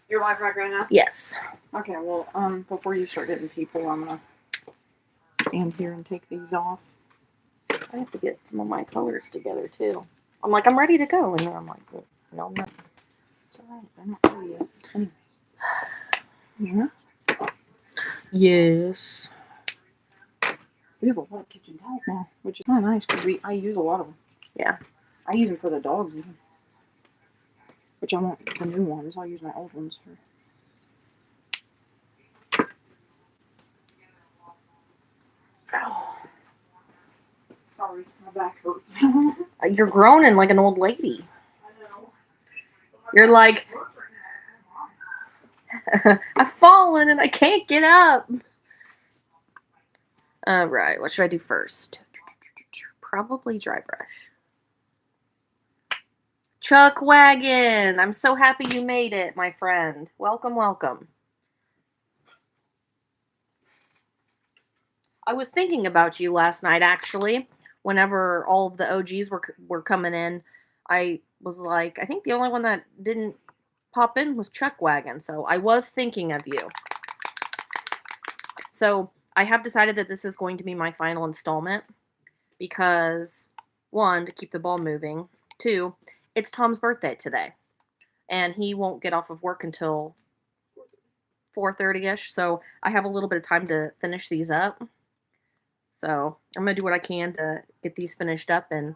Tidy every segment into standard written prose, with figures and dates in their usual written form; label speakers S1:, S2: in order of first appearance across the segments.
S1: You're live right now?
S2: Yes.
S1: Okay, well, before you start getting people, I'm gonna stand here and take these off.
S2: I have to get some of my colors together too. I'm like, I'm ready to go, and then I'm like, no, I'm not.
S1: It's alright, I'm not ready yet. Anyway. Yeah?
S2: Yes.
S1: We have a lot of kitchen towels now, which is kind of nice because I use a lot of them.
S2: Yeah.
S1: I use them for the dogs even. Which I want the new ones. I'll use my old ones for. Ow. Sorry, my back hurts.
S2: You're groaning like an old lady.
S1: I know.
S2: You're like, I've fallen and I can't get up. Alright, what should I do first? Probably dry brush. Chuck Wagon! I'm so happy you made it, my friend. Welcome, welcome. I was thinking about you last night, actually. Whenever all of the OGs were coming in, I was like, I think the only one that didn't pop in was Chuck Wagon, so I was thinking of you. So I have decided that this is going to be my final installment because, 1, to keep the ball moving, 2, it's Tom's birthday today, and he won't get off of work until 4:30ish, so I have a little bit of time to finish these up. So I'm going to do what I can to get these finished up and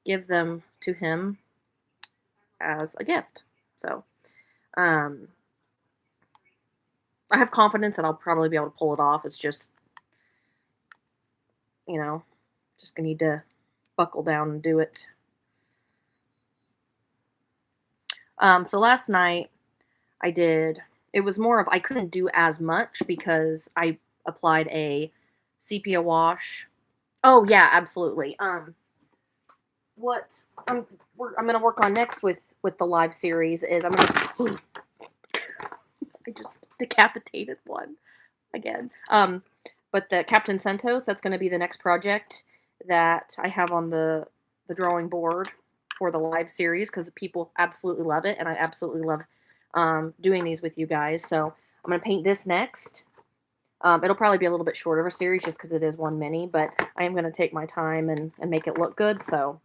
S2: give them to him as a gift. So I have confidence that I'll probably be able to pull it off. It's just, just going to need to buckle down and do it. So last night it was more of, I couldn't do as much because I applied a sepia wash. Oh yeah, absolutely. What I'm going to work on next with the live series is I just decapitated one again. But the Captain Centos, that's going to be the next project that I have on the drawing board for the live series because people absolutely love it, and I absolutely love doing these with you guys. So I'm going to paint this next. It'll probably be a little bit shorter of a series just because it is one mini, but I am going to take my time and make it look good. So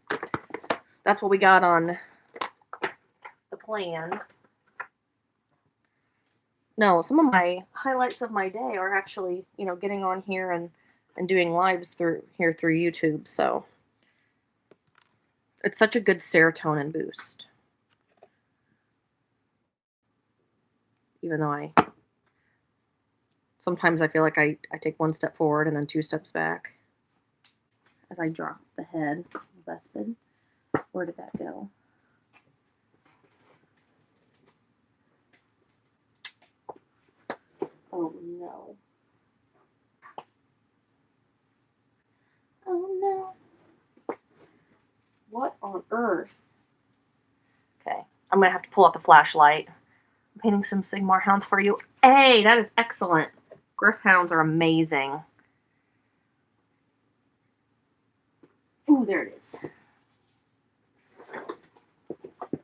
S2: that's what we got on the plan. No, some of my highlights of my day are actually, getting on here and doing lives through YouTube. So it's such a good serotonin boost. Even though sometimes I feel like I take one step forward and then 2 steps back as I drop the head of Vespid. Where did that go? Oh no. Oh no. What on earth? Okay, I'm gonna have to pull out the flashlight. I'm painting some Sigmar hounds for you. Hey, that is excellent. Griff hounds are amazing. Ooh, there it is.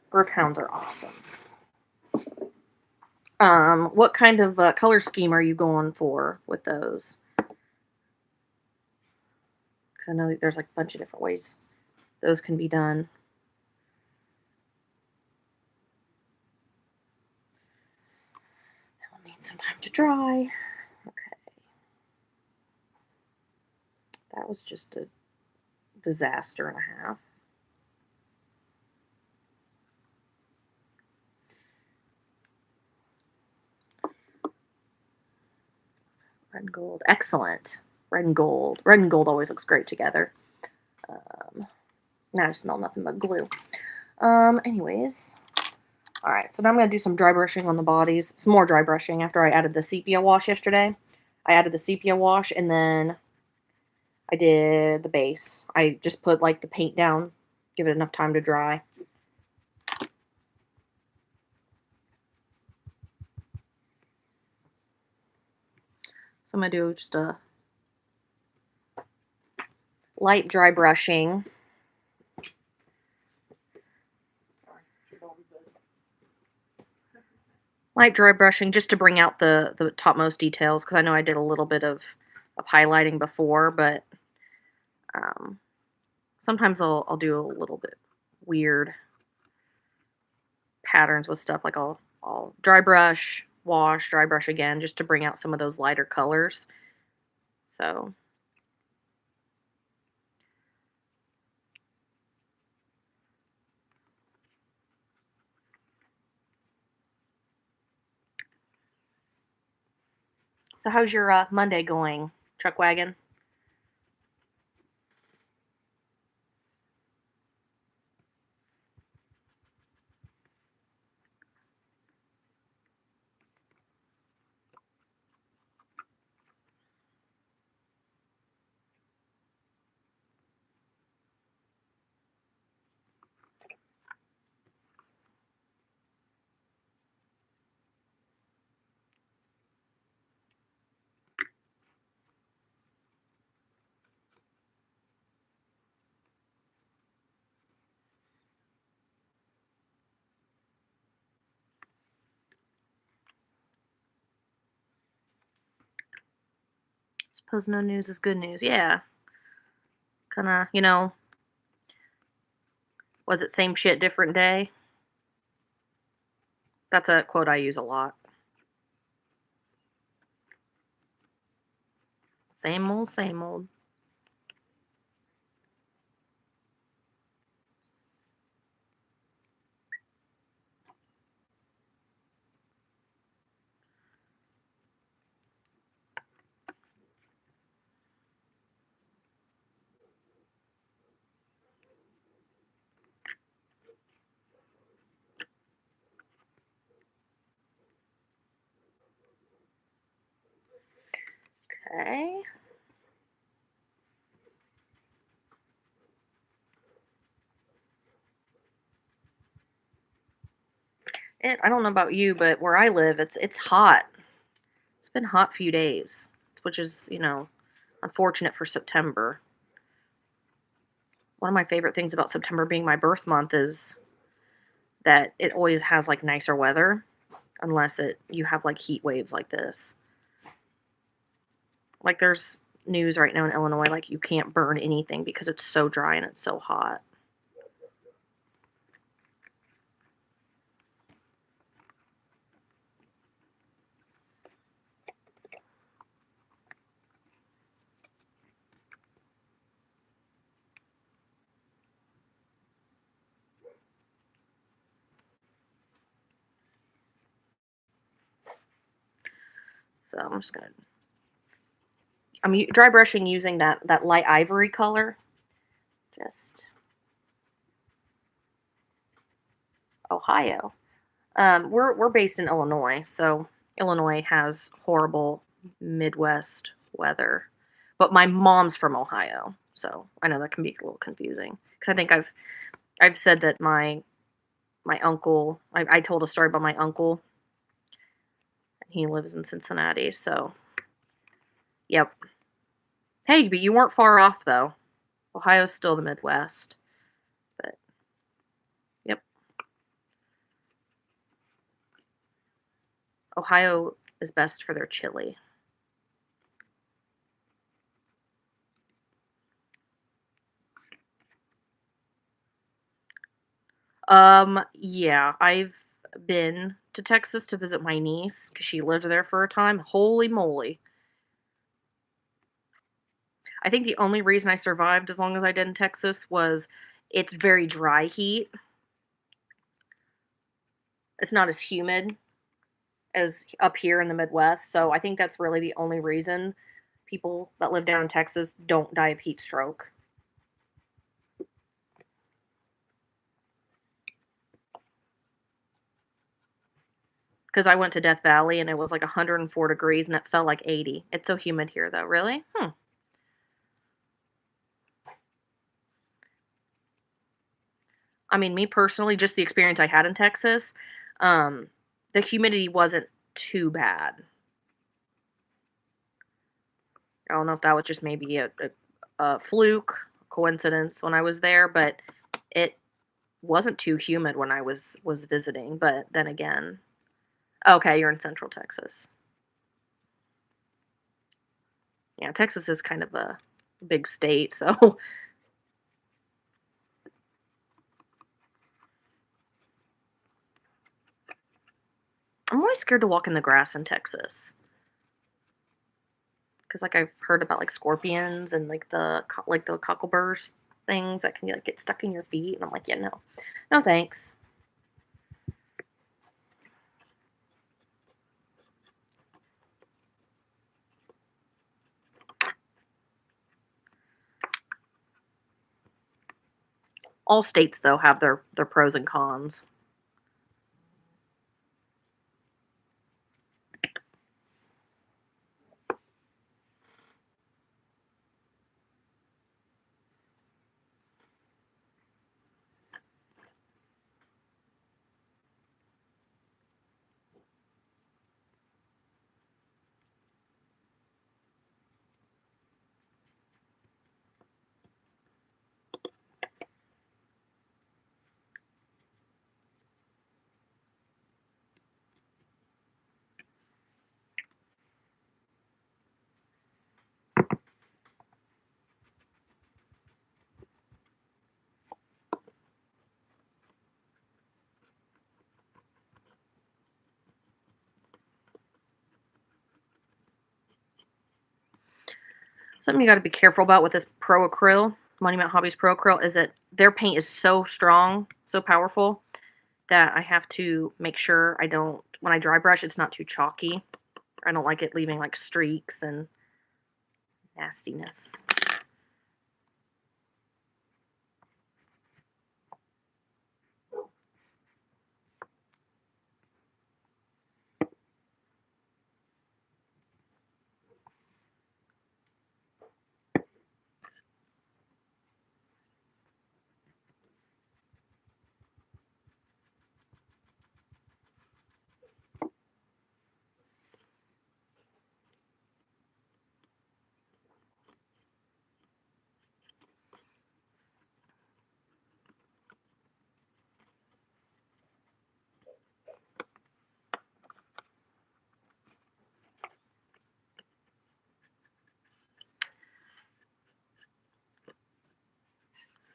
S2: Griff hounds are awesome. What kind of color scheme are you going for with those? Because I know there's like a bunch of different ways those can be done. I'll need some time to dry. Okay. That was just a disaster and a half. Red and gold. Excellent. Red and gold. Red and gold always looks great together. Now I smell nothing but glue. Anyways. Alright, so now I'm going to do some dry brushing on the bodies. Some more dry brushing after I added the sepia wash yesterday. I added the sepia wash and then I did the base. I just put like the paint down, give it enough time to dry. So I'm going to do just a light dry brushing. Light dry brushing just to bring out the topmost details, because I know I did a little bit of highlighting before, but um, sometimes I'll do a little bit weird patterns with stuff. Like I'll dry brush, wash, dry brush again, just to bring out some of those lighter colors. So how's your Monday going, truck wagon? Suppose no news is good news. Yeah. Kind of, was it same shit, different day? That's a quote I use a lot. Same old, same old. Okay. I don't know about you, but where I live, it's hot. It's been hot few days, which is, unfortunate for September. One of my favorite things about September being my birth month is that it always has like nicer weather, unless you have like heat waves like this. Like there's news right now in Illinois, like you can't burn anything because it's so dry and it's so hot. So I'm dry brushing using that light ivory color. Just Ohio. We're based in Illinois, so Illinois has horrible Midwest weather. But my mom's from Ohio, so I know that can be a little confusing. Because I think I've said that my uncle. I told a story about my uncle. He lives in Cincinnati, so yep. Hey, but you weren't far off though. Ohio's still the Midwest, but yep. Ohio is best for their chili. Yeah, I've been to Texas to visit my niece because she lived there for a time. Holy moly. I think the only reason I survived as long as I did in Texas was it's very dry heat. It's not as humid as up here in the Midwest. So I think that's really the only reason people that live down in Texas don't die of heat stroke. Because I went to Death Valley and it was like 104 degrees and it felt like 80. It's so humid here though. Really? I mean, me personally, just the experience I had in Texas, um, the humidity wasn't too bad. I don't know if that was just maybe a fluke, coincidence when I was there, but it wasn't too humid when I was visiting. But then again, Okay, you're in Central Texas. Yeah, Texas is kind of a big state, so I'm always scared to walk in the grass in Texas. Because like I've heard about like scorpions and like the cockleburrs things that can like get stuck in your feet, and I'm like, yeah, no, no thanks. All states though have their pros and cons. Something you got to be careful about with this Pro Acryl, Monument Hobbies Pro Acryl, is that their paint is so strong, so powerful, that I have to make sure I don't, when I dry brush, it's not too chalky. I don't like it leaving like streaks and nastiness.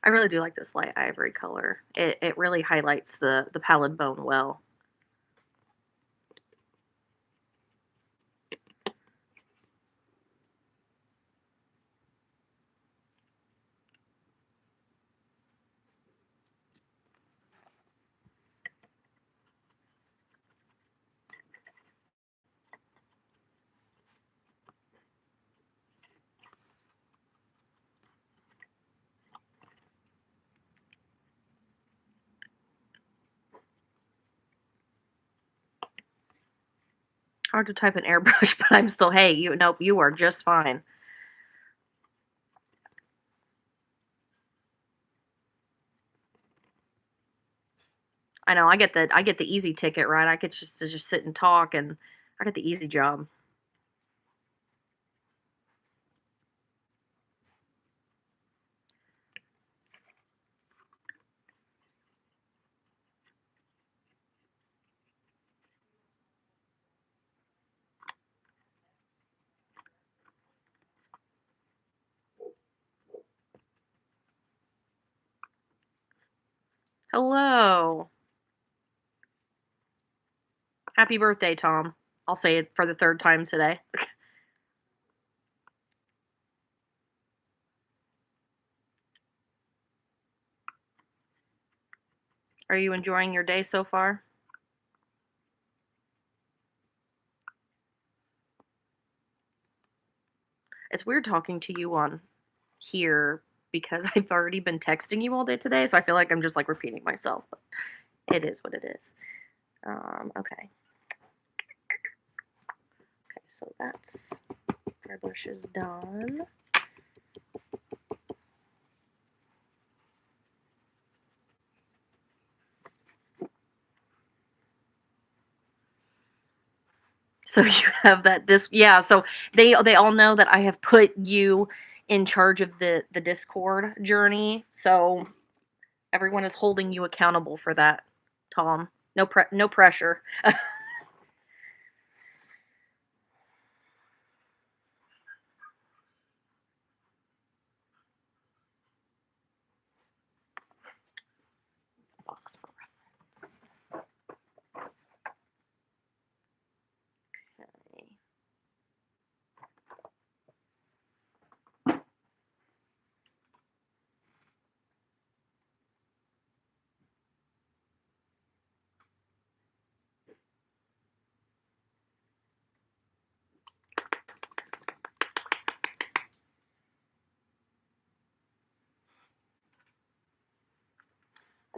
S2: I really do like this light ivory color. It really highlights the pallid bone well. Hard to type in airbrush, but I'm still, hey, nope, you are just fine. I know I get the easy ticket, right? I get just sit and talk, and I get the easy job. Hello. Happy birthday, Tom. I'll say it for the third time today. Are you enjoying your day so far? It's weird talking to you on here because I've already been texting you all day today, so I feel like I'm just like repeating myself. But it is what it is. Okay. Okay, so that's dry brush is done. So you have that disc, yeah. So they all know that I have put you in charge of the Discord journey. So everyone is holding you accountable for that, Tom. No pressure.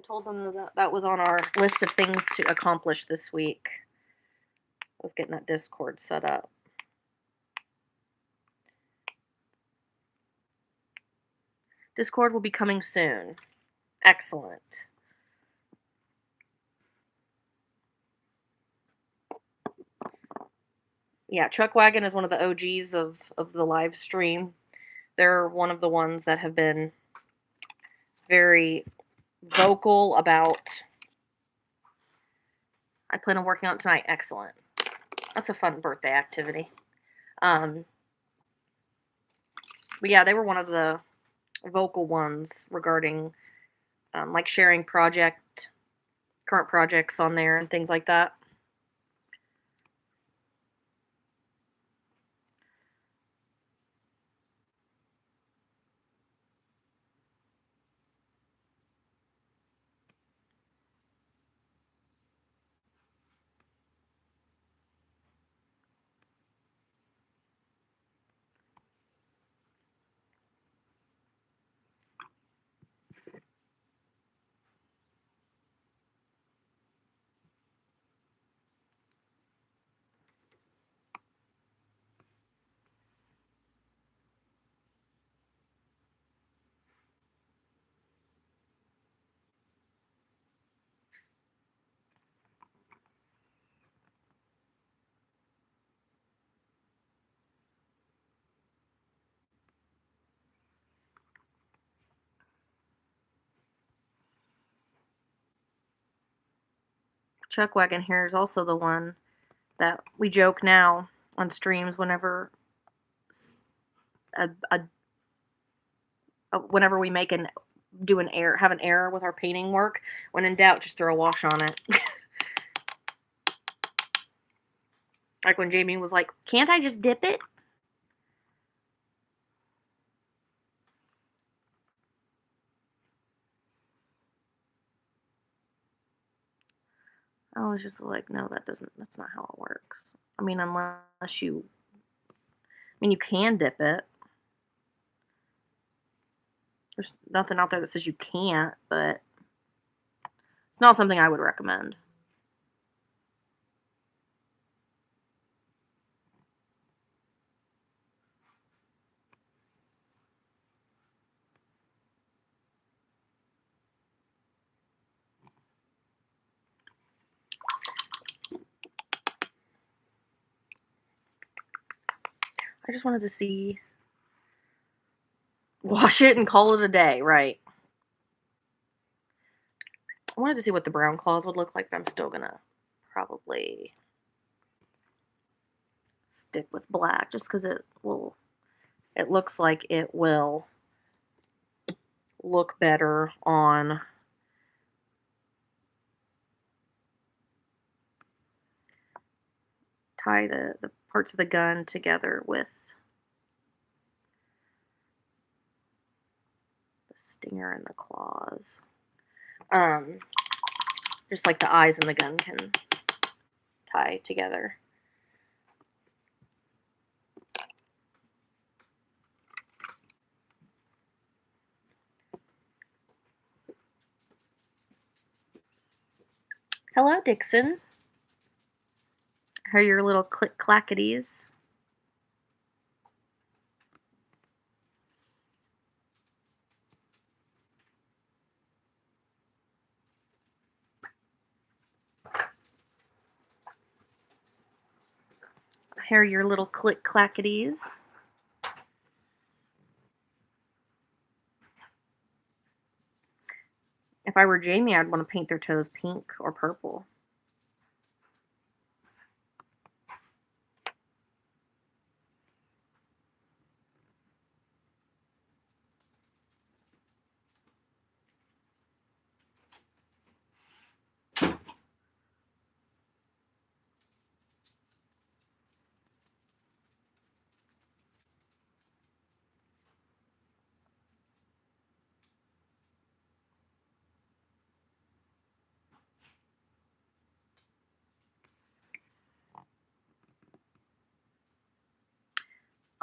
S2: told them that that was on our list of things to accomplish this week. I was getting that Discord set up. Discord will be coming soon. Excellent. Yeah, Chuckwagon is one of the OGs of the live stream. They're one of the ones that have been very vocal about, I plan on working on it tonight. Excellent. That's a fun birthday activity. But yeah, they were one of the vocal ones regarding like sharing current projects on there and things like that. Chuckwagon here is also the one that we joke now on streams whenever whenever we have an error with our painting work. When in doubt, just throw a wash on it. Like when Jamie was like, "Can't I just dip it?" I was just like, "No, that's not how it works." I mean, you can dip it. There's nothing out there that says you can't, but it's not something I would recommend. I just wanted to see. Wash it and call it a day, right? I wanted to see what the brown claws would look like, but I'm still gonna probably stick with black just because it looks like it will look better on tie the parts of the gun together with the stinger and the claws. Just like the eyes and the gun can tie together. Hello, Dixon. How are your little click clackities? How are your little click clackities? If I were Jamie, I'd want to paint their toes pink or purple.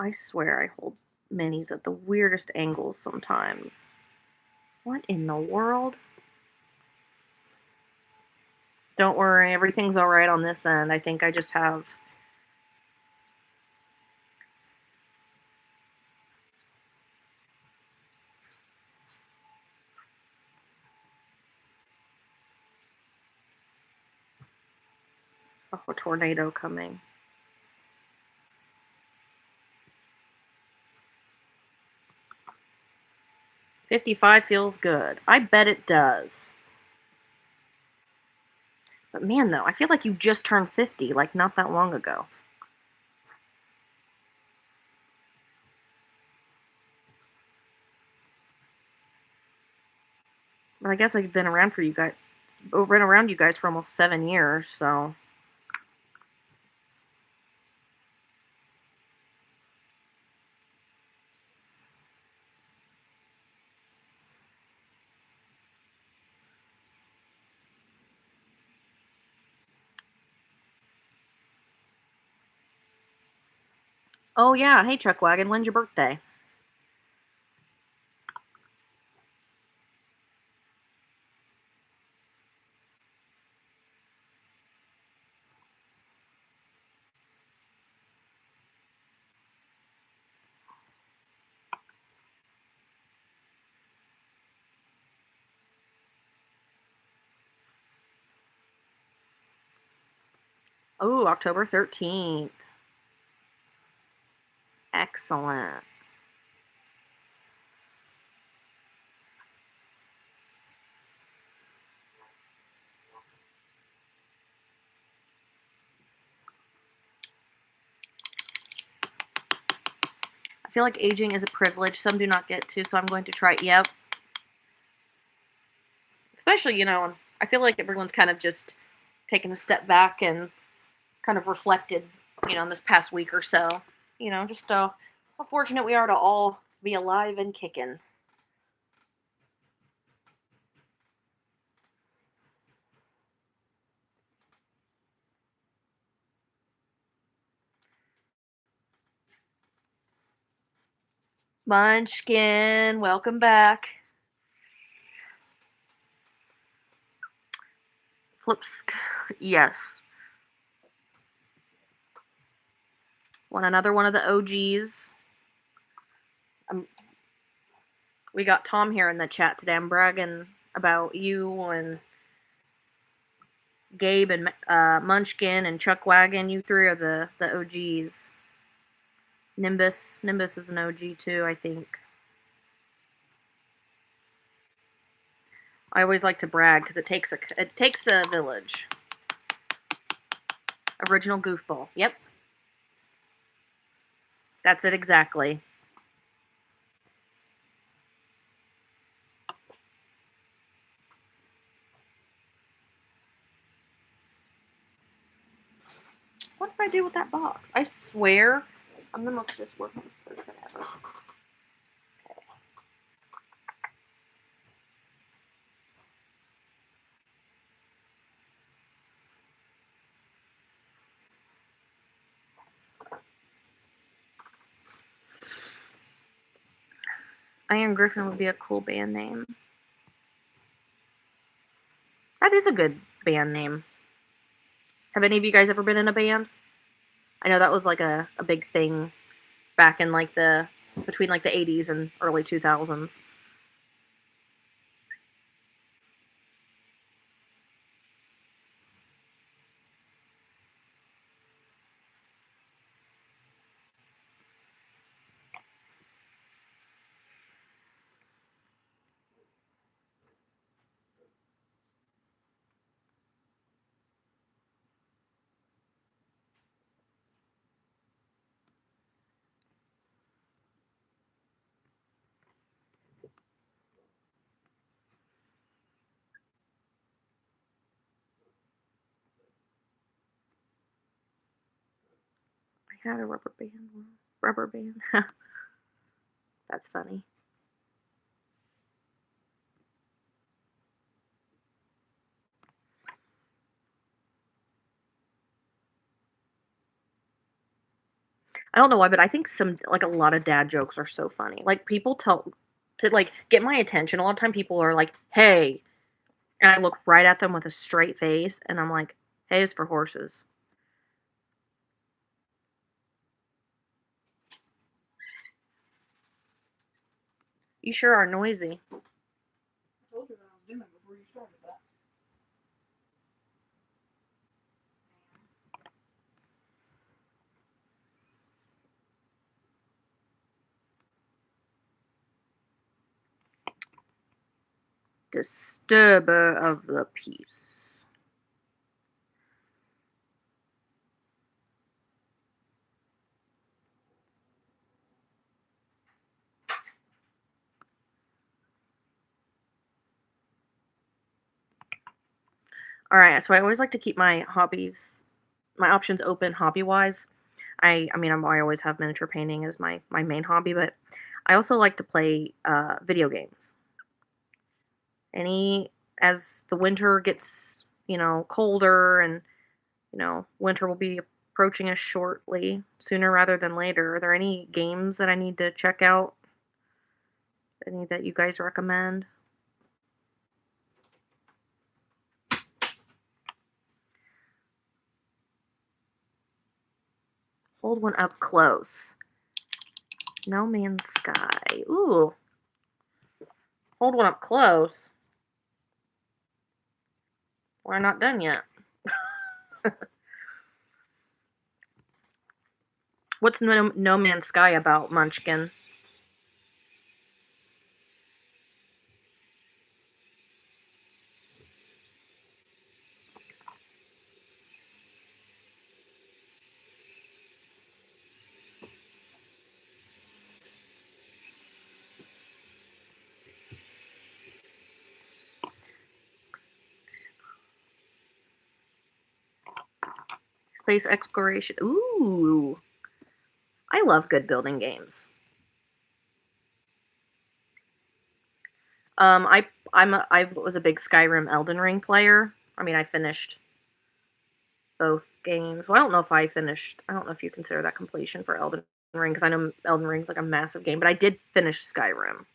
S2: I swear I hold minis at the weirdest angles sometimes. What in the world? Don't worry, everything's all right on this end. I think I just have a tornado coming. 55 feels good. I bet it does. But man, though, I feel like you just turned 50, like not that long ago. But I guess I've been around for you guys, been around you guys for almost 7 years, so. Oh yeah, hey Chuck Wagon, when's your birthday? Oh, October 13th. Excellent. I feel like aging is a privilege some do not get to, so I'm going to try. Yep. Especially, I feel like everyone's kind of just taken a step back and kind of reflected, in this past week or so. Just how fortunate we are to all be alive and kicking. Munchkin, welcome back. Flips, yes. Another one of the OGs. We got Tom here in the chat today. I'm bragging about you and Gabe and Munchkin and Chuck Wagon. You three are the OGs. Nimbus is an OG too, I think. I always like to brag because it takes a village. Original goofball. Yep. That's it exactly. What did I do with that box? I swear I'm the most disorganized person ever. Okay. Iron Griffin would be a cool band name. That is a good band name. Have any of you guys ever been in a band? I know that was like a big thing back in like between like the 80s and early 2000s. I had a rubber band. That's funny. I don't know why, but I think a lot of dad jokes are so funny. Like people to like get my attention. A lot of time people are like, "Hey, And I look right at them with a straight face, and I'm like, "Hay is for horses." You sure are noisy.
S1: I told you what I was doing before you started that.
S2: Disturber of the peace. Alright, so I always like to keep my options open hobby-wise. I always have miniature painting as my main hobby, but I also like to play, video games. Any As the winter gets, colder and, winter will be approaching us shortly, sooner rather than later. Are there any games that I need to check out? Any that you guys recommend? Hold one up close. No Man's Sky. Ooh. Hold one up close. We're not done yet. What's No Man's Sky about, Munchkin? Space exploration. Ooh. I love good building games. I was a big Skyrim Elden Ring player. I finished both games. Well, I don't know if I finished. I don't know if you consider that completion for Elden Ring because I know Elden Ring's like a massive game, but I did finish Skyrim.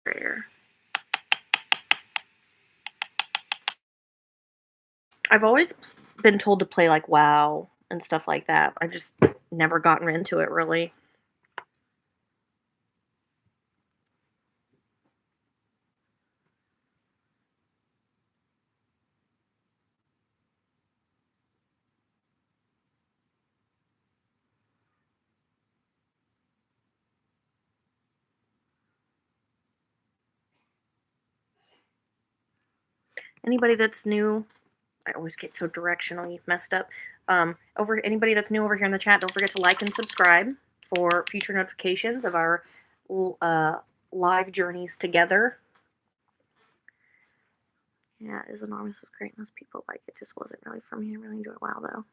S2: Rare. I've always been told to play like WoW and stuff like that. I've just never gotten into it really. Anybody that's new, I always get so directionally messed up. Over Anybody that's new over here in the chat, don't forget to like and subscribe for future notifications of our uh, live journeys together. Yeah, it is enormous with greatness. People like it. Just wasn't really for me. I really enjoy WoW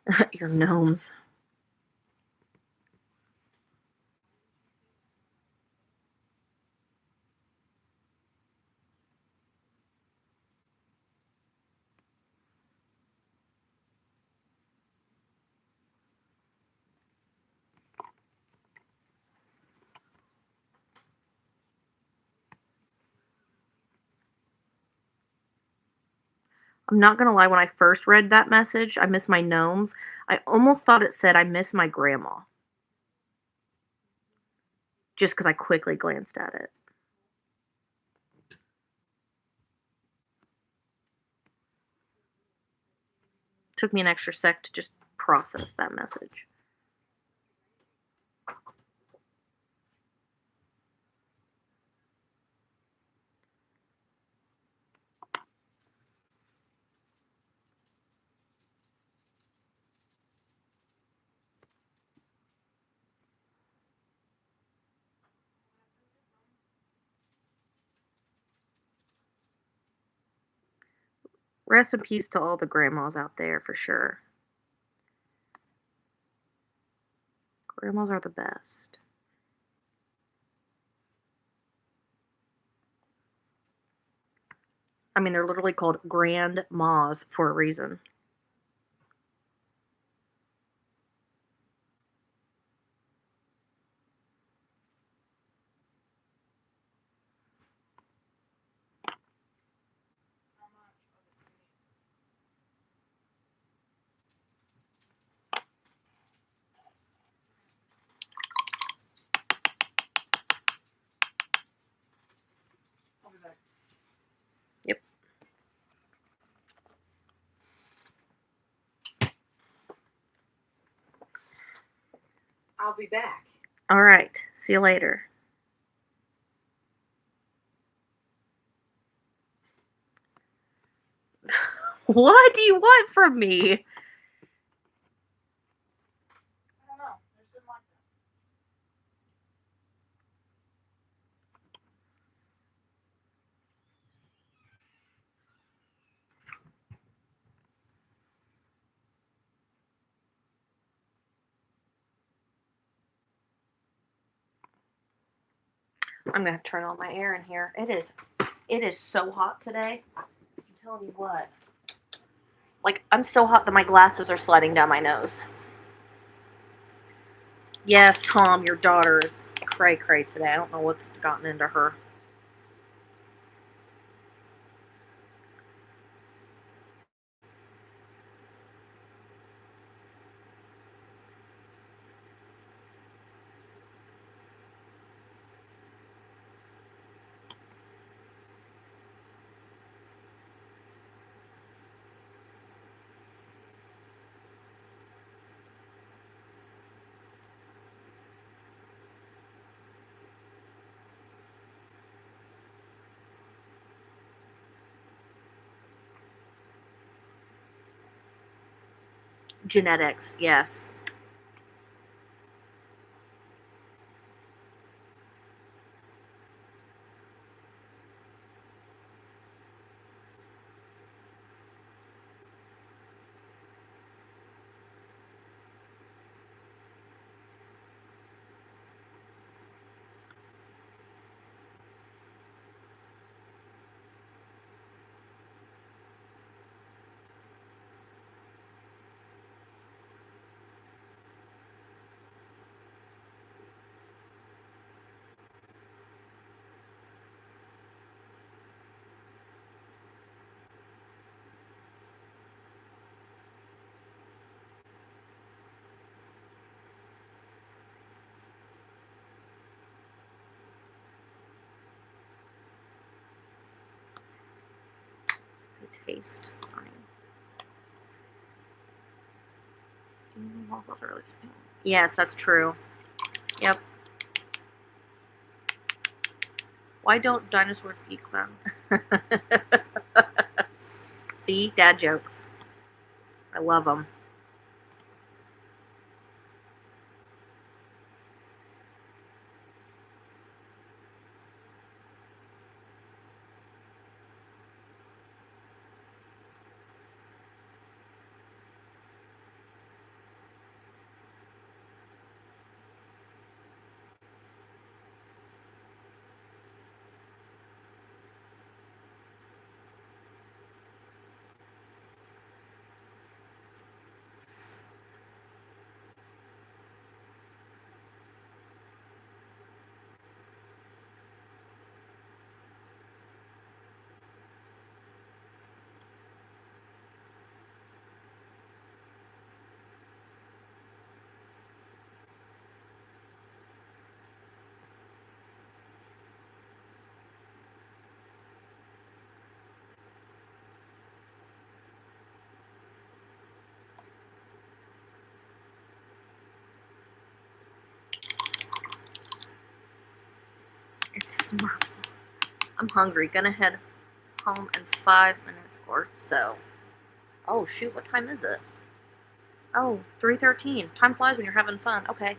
S2: though. Your gnomes. I'm not gonna lie, when I first read that message, I miss my gnomes. I almost thought it said I miss my grandma. just because I quickly glanced at it. Took me an extra sec to just process that message. Rest in peace to all the grandmas out there, for sure. Grandmas are the best. I mean, they're literally called grandmas for a reason. Yep.
S1: I'll be back.
S2: All right. See you later. What do you want from me?
S1: I don't know. There's something like that.
S2: I'm gonna have to turn on my air in here. It is so hot today. I'm telling you what. Like, I'm so hot that my glasses are sliding down my nose. Yes, Tom, your daughter is cray-cray today. I don't know what's gotten into her. Genetics, yes. They taste fine. Yes, that's true. Yep. Why don't dinosaurs eat clown? See? Dad jokes. I love them. I'm hungry. Gonna head home in 5 minutes or so. Oh shoot, what time is it? Oh, 3:13. Time flies when you're having fun. Okay.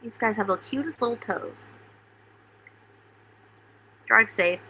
S2: These guys have the cutest little toes. Drive safe.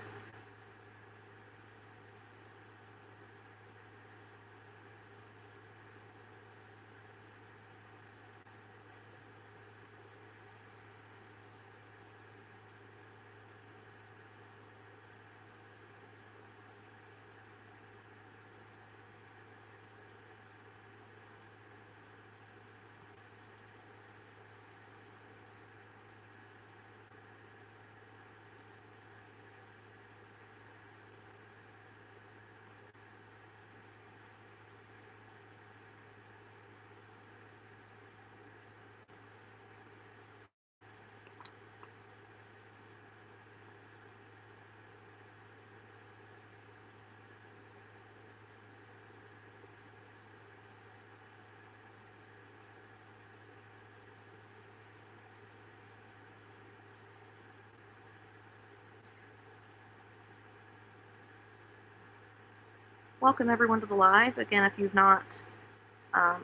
S2: Welcome everyone to the live. Again, if you've not,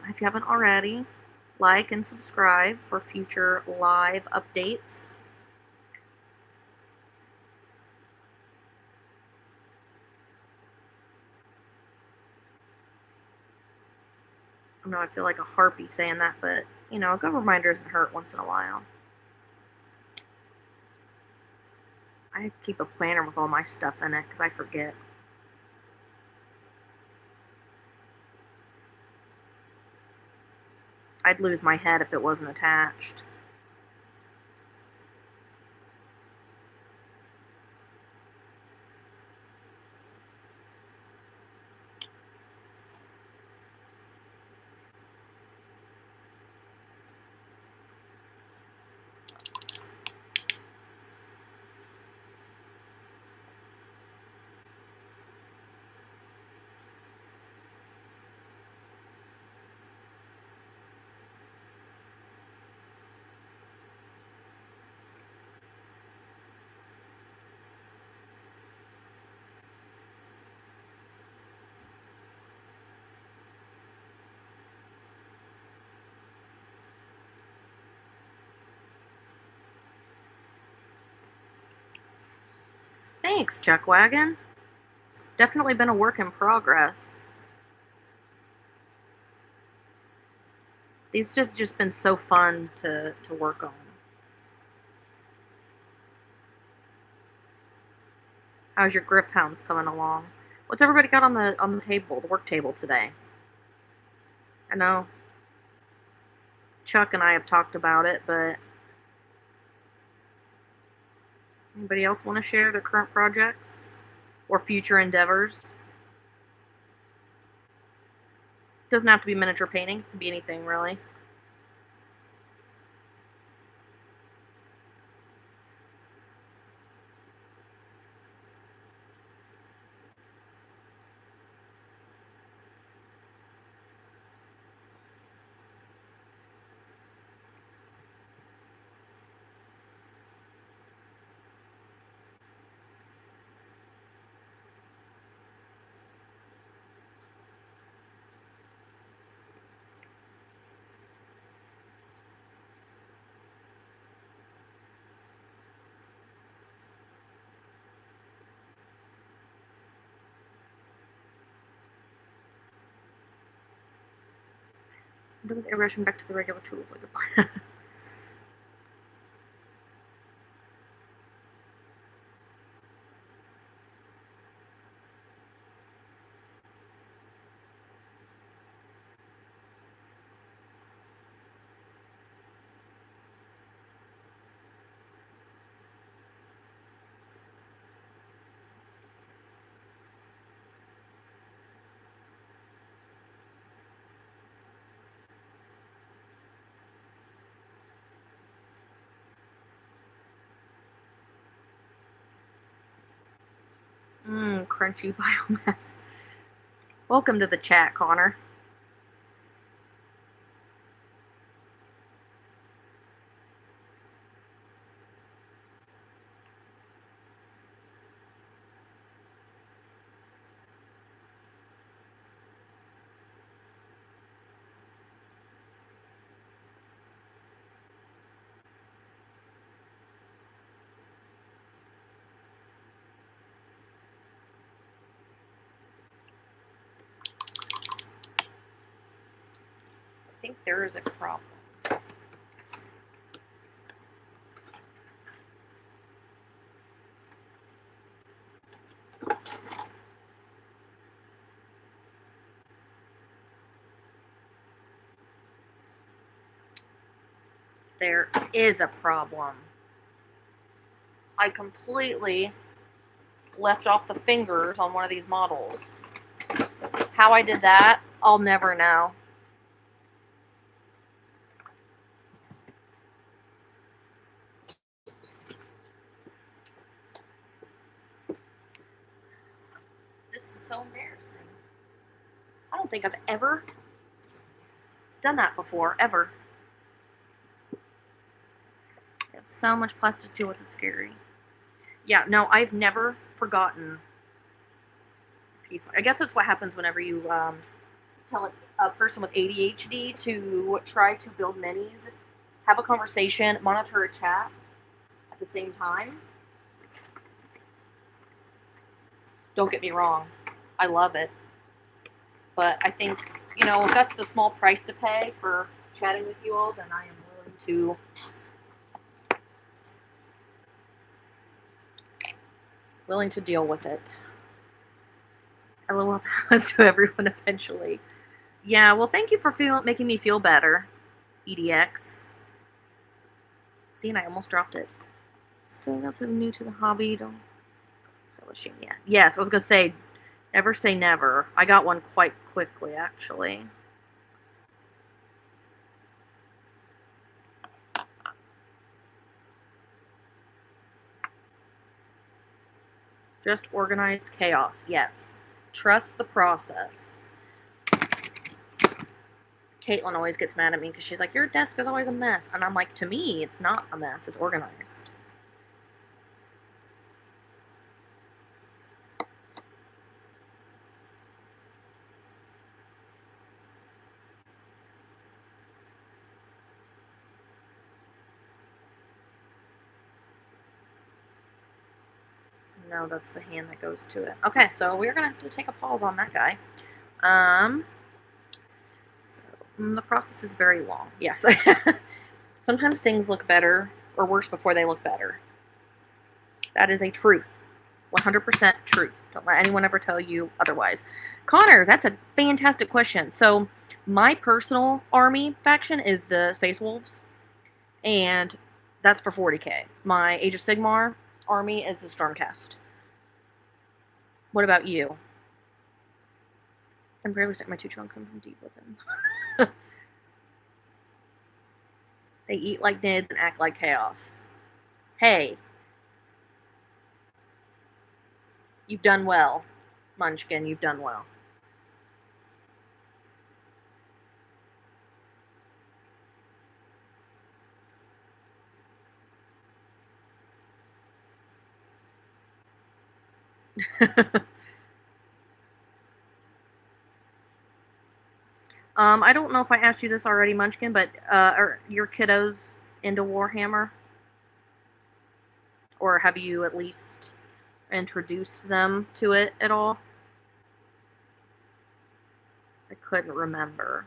S2: if you haven't already, like and subscribe for future live updates. I know I feel like a harpy saying that, but you know, a good reminder doesn't hurt once in a while. I keep a planner with all my stuff in it because I forget. I'd lose my head if it wasn't attached. Thanks, Chuckwagon. It's definitely been a work in progress. These have just been so fun to work on. How's your Griff Hounds coming along? What's everybody got on the table, the work table today? I know Chuck and I have talked about it, but anybody else want to share their current projects or future endeavors? Doesn't have to be miniature painting, it can be anything really. With airbrushing back to the regular tools like a plan. Crunchy biomass. Welcome to the chat, Connor. I think there is a problem. There is a problem. I completely left off the fingers on one of these models. How I did that, I'll never know. This is so embarrassing. I don't think I've ever done that before, ever. I have so much plastic too, it's scary. Yeah, no, I've never forgotten a piece. I guess that's what happens whenever you tell a person with ADHD to try to build minis, have a conversation, monitor a chat at the same time. Don't get me wrong, I love it. But I think, you know, if that's the small price to pay for chatting with you all, then I am willing to deal with it. LOL happens to everyone eventually. Yeah, well, thank you for making me feel better, EDX. See, and I almost dropped it. Still nothing new to the hobby. Don't publishing yet. Yes, I was gonna say, never say never. I got one quite quickly, actually. Just organized chaos. Yes. Trust the process. Caitlin always gets mad at me because she's like, your desk is always a mess. And I'm like, to me, it's not a mess. It's organized. No, that's the hand that goes to it. Okay, so we're going to have to take a pause on that guy. So the process is very long. Yes. Sometimes things look better or worse before they look better. That is a truth. 100% truth. Don't let anyone ever tell you otherwise. Connor, that's a fantastic question. So my personal army faction is the Space Wolves, and that's for 40k. My Age of Sigmar army is the Stormcast. What about you? I'm barely sick. My two children come from deep within. They eat like nids and act like chaos. Hey. You've done well, Munchkin. You've done well. I don't know if I asked you this already, Munchkin, but are your kiddos into Warhammer? Or have you at least introduced them to it at all? I couldn't remember.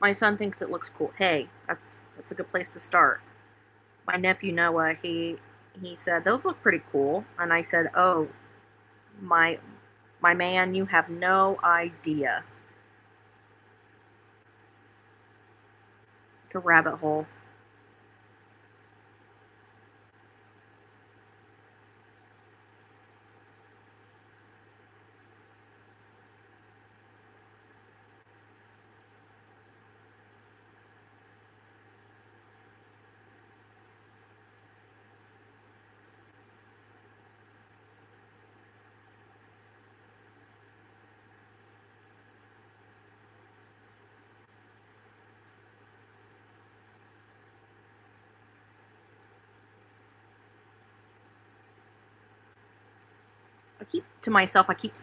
S2: my son thinks it looks cool. Hey, that's a good place to start. My nephew Noah, he said those look pretty cool, and I said, "Oh, my my man, you have no idea. It's a rabbit hole." I keep to myself. I keep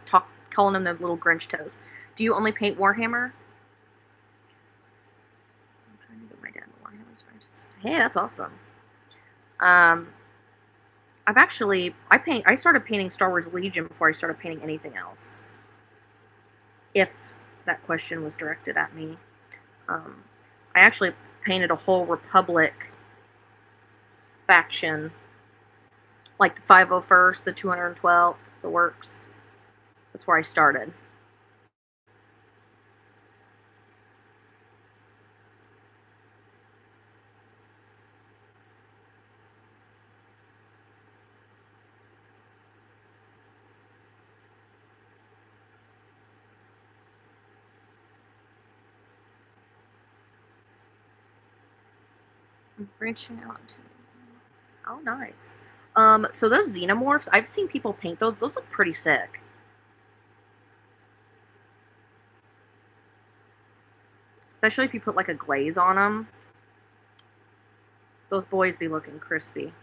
S2: calling them the little Grinch toes. Do you only paint Warhammer? I'm trying to get my dad a Warhammer. So hey, that's awesome. Um, I started painting Star Wars Legion before I started painting anything else. If that question was directed at me, I actually painted a whole Republic faction, like the 501st, the 212th, the works. That's where I started. I'm branching out into. Oh, nice. So those xenomorphs, I've seen people paint those. Those look pretty sick. Especially if you put like a glaze on them. Those boys be looking crispy.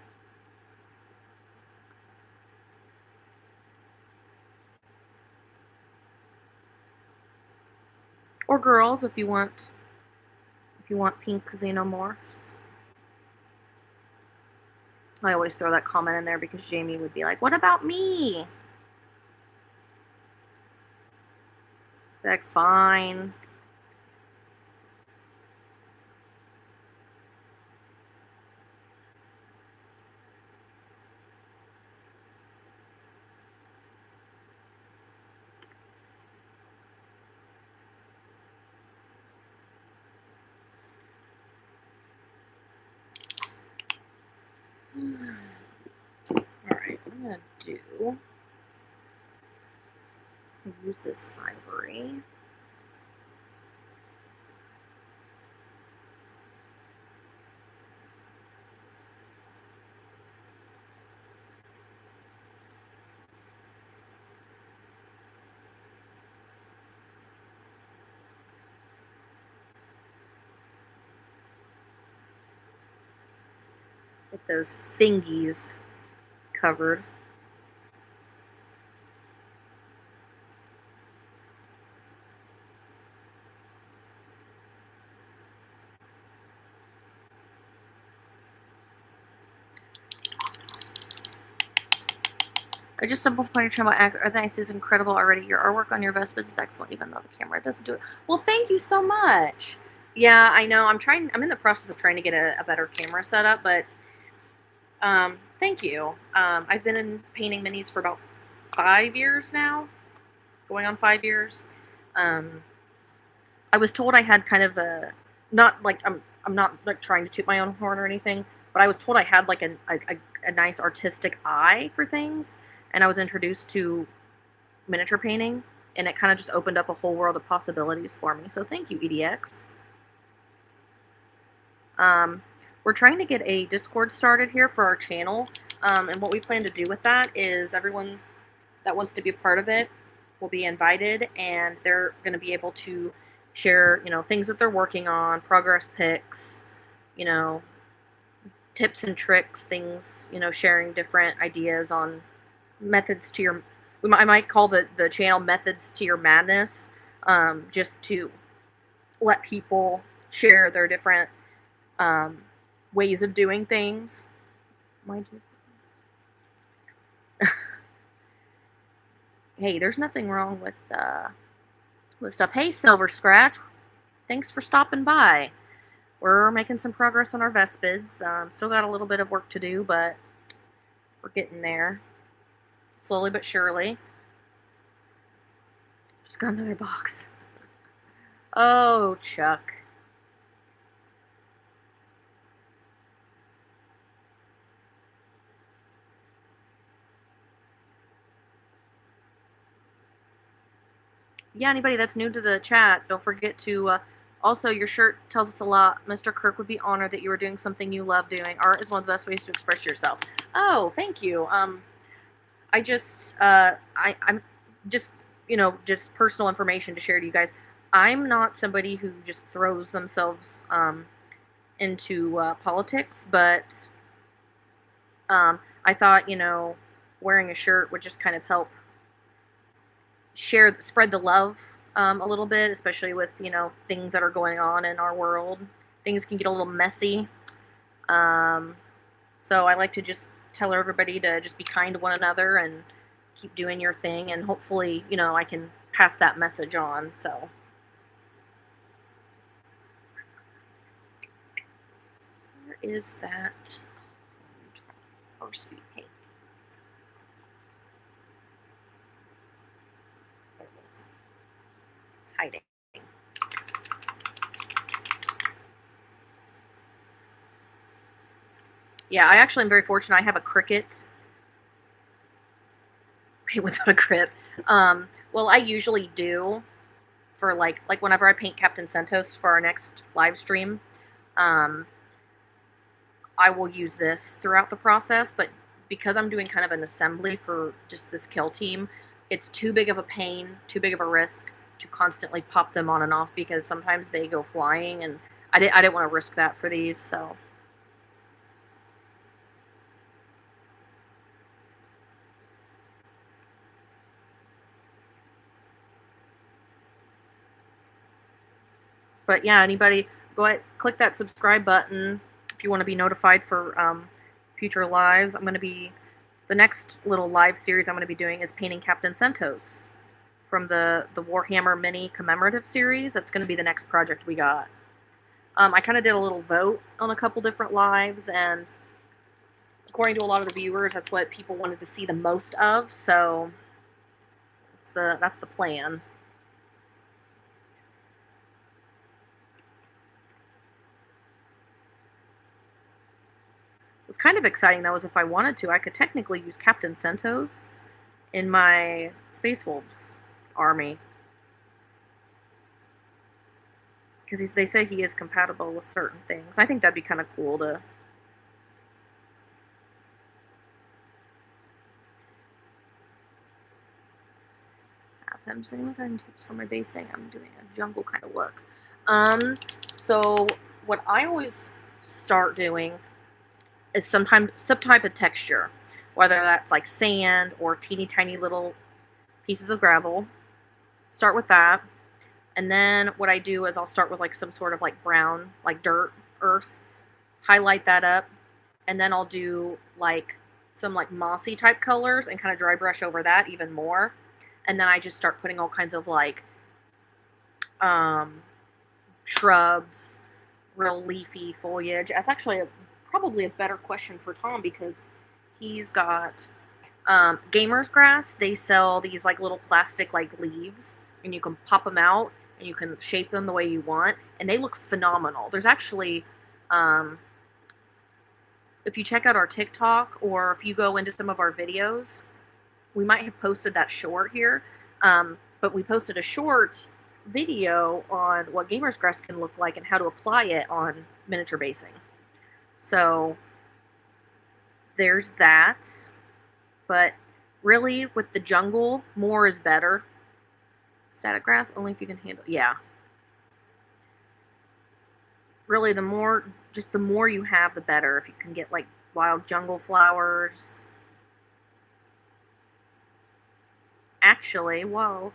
S2: Or girls if you want pink xenomorphs. I always throw that comment in there because Jamie would be like, "What about me?" Like, fine. Alright, I'm gonna use this ivory. Get those fingies covered. I just stumbled upon your channel. Thanks is incredible already. Your artwork on your Vespid is excellent, even though the camera doesn't do it. Well, thank you so much. Yeah, I know. I'm in the process of trying to get a better camera setup, but thank you. I've been in painting minis for about 5 years now, going on 5 years. I was told I had kind of a not like I'm not like trying to toot my own horn or anything, but I was told I had like a nice artistic eye for things, and I was introduced to miniature painting, and it kind of just opened up a whole world of possibilities for me. So thank you, EDX. We're trying to get a Discord started here for our channel, and what we plan to do with that is everyone that wants to be a part of it will be invited, and they're going to be able to share, things that they're working on, progress pics, you know, tips and tricks, things, sharing different ideas on methods to your. I might call the channel "Methods to Your Madness," just to let people share their different ways of doing things. Mind you. Hey, there's nothing wrong with stuff. Hey, Silver Scratch. thanks for stopping by. We're making some progress on our Vespids. Still got a little bit of work to do, but we're getting there. Slowly but surely. Just got another box. Oh, Chuck. Yeah, anybody that's new to the chat, don't forget to, also, your shirt tells us a lot. Mr. Kirk would be honored that you were doing something you love doing. Art is one of the best ways to express yourself. Oh, thank you. I just, I'm just, just personal information to share to you guys. I'm not somebody who just throws themselves into politics, but I thought, wearing a shirt would just kind of help spread the love a little bit, especially with things that are going on in our world. Things can get a little messy, so I like to just tell everybody to just be kind to one another and keep doing your thing, and hopefully I can pass that message on. So where is that or sweet paint? There it is. Hiding. Yeah, I actually am very fortunate. I have a Cricut without a grip. Well, I usually do for like whenever I paint Captain Centos for our next live stream. Um, I will use this throughout the process, but because I'm doing kind of an assembly for just this kill team, it's too big of a pain, too big of a risk to constantly pop them on and off because sometimes they go flying, and I didn't want to risk that for these, so. But yeah, anybody, go ahead, click that subscribe button if you want to be notified for future lives. The next little live series I'm going to be doing is painting Captain Centos from the Warhammer Mini Commemorative series. That's going to be the next project we got. I kind of did a little vote on a couple different lives, and according to a lot of the viewers, that's what people wanted to see the most of, so that's the plan. What's kind of exciting, though, is if I wanted to, I could technically use Captain Centos in my Space Wolves army. Because they say he is compatible with certain things. I think that'd be kind of cool to... have him. Does anyone got any tips for my basing? I'm doing a jungle kind of look. So what I always start doing is some type of texture, whether that's like sand or teeny tiny little pieces of gravel. Start with that, and then what I do is I'll start with like some sort of like brown, like dirt, earth, highlight that up, and then I'll do like some like mossy type colors and kind of dry brush over that even more, and then I just start putting all kinds of like shrubs, real leafy foliage. That's actually probably a better question for Tom because he's got gamer's grass. They sell these like little plastic like leaves, and you can pop them out and you can shape them the way you want, and they look phenomenal. There's actually if you check out our TikTok or if you go into some of our videos, we might have posted that short here, but we posted a short video on what gamer's grass can look like and how to apply it on miniature basing. So there's that. But really, with the jungle, more is better. Static grass, only if you can handle... Yeah. Really, the more you have, the better. If you can get, like, wild jungle flowers. Actually, well,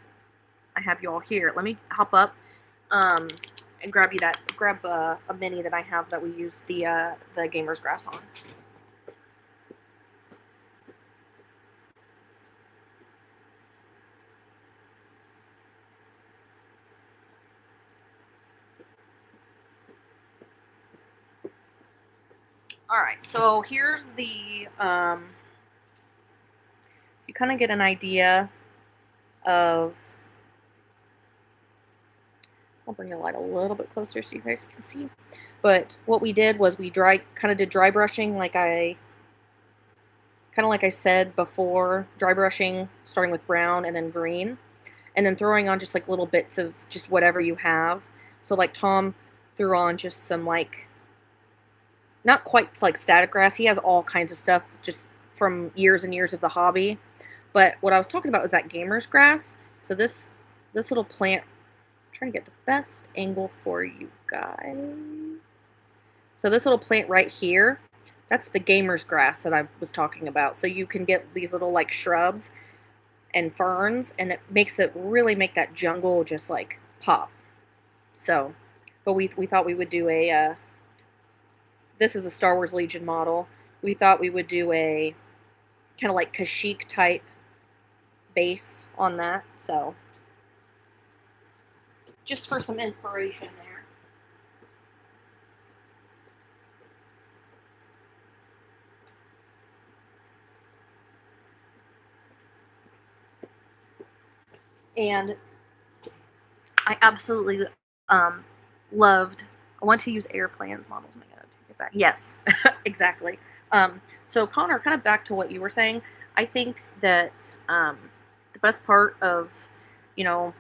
S2: I have you all here. Let me hop up and grab a mini that I have that we use the gamer's grass on. Alright, so here's the, you kind of get an idea of, I'll bring the light a little bit closer so you guys can see. But what we did was we did dry brushing like I said before, dry brushing starting with brown and then green, and then throwing on just like little bits of just whatever you have. So like Tom threw on just some like, not quite like static grass. He has all kinds of stuff just from years and years of the hobby. But what I was talking about was that gamer's grass. So this little plant, I'm trying to get the best angle for you guys. So this little plant right here, that's the gamer's grass that I was talking about. So you can get these little like shrubs and ferns, and it makes it really make that jungle just like pop. So, but we thought we would do a, this is a Star Wars Legion model. We thought we would do a kind of like Kashyyyk type base on that. So, just for some inspiration there. And I absolutely loved. I want to use airplanes models. Oh my God, get back. Yes, exactly. So Connor, kind of back to what you were saying. I think that the best part of, you know,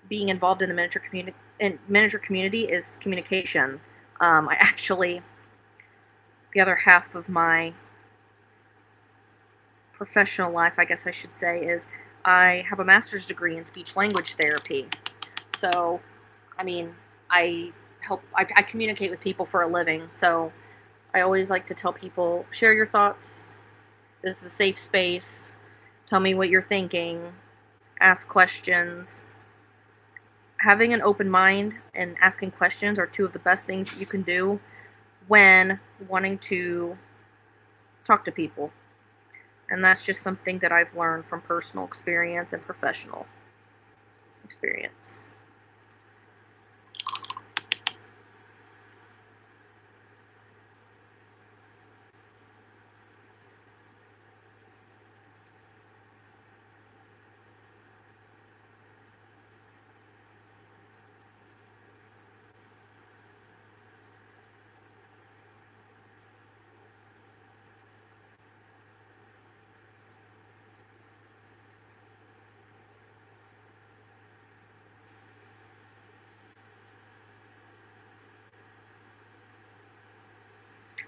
S2: being involved in the miniature community is communication. I actually, the other half of my professional life, I guess I should say, is I have a master's degree in speech language therapy. So, I mean, I I communicate with people for a living. So I always like to tell people, share your thoughts. This is a safe space. Tell me what you're thinking. Ask questions. Having an open mind and asking questions are two of the best things that you can do when wanting to talk to people. And that's just something that I've learned from personal experience and professional experience.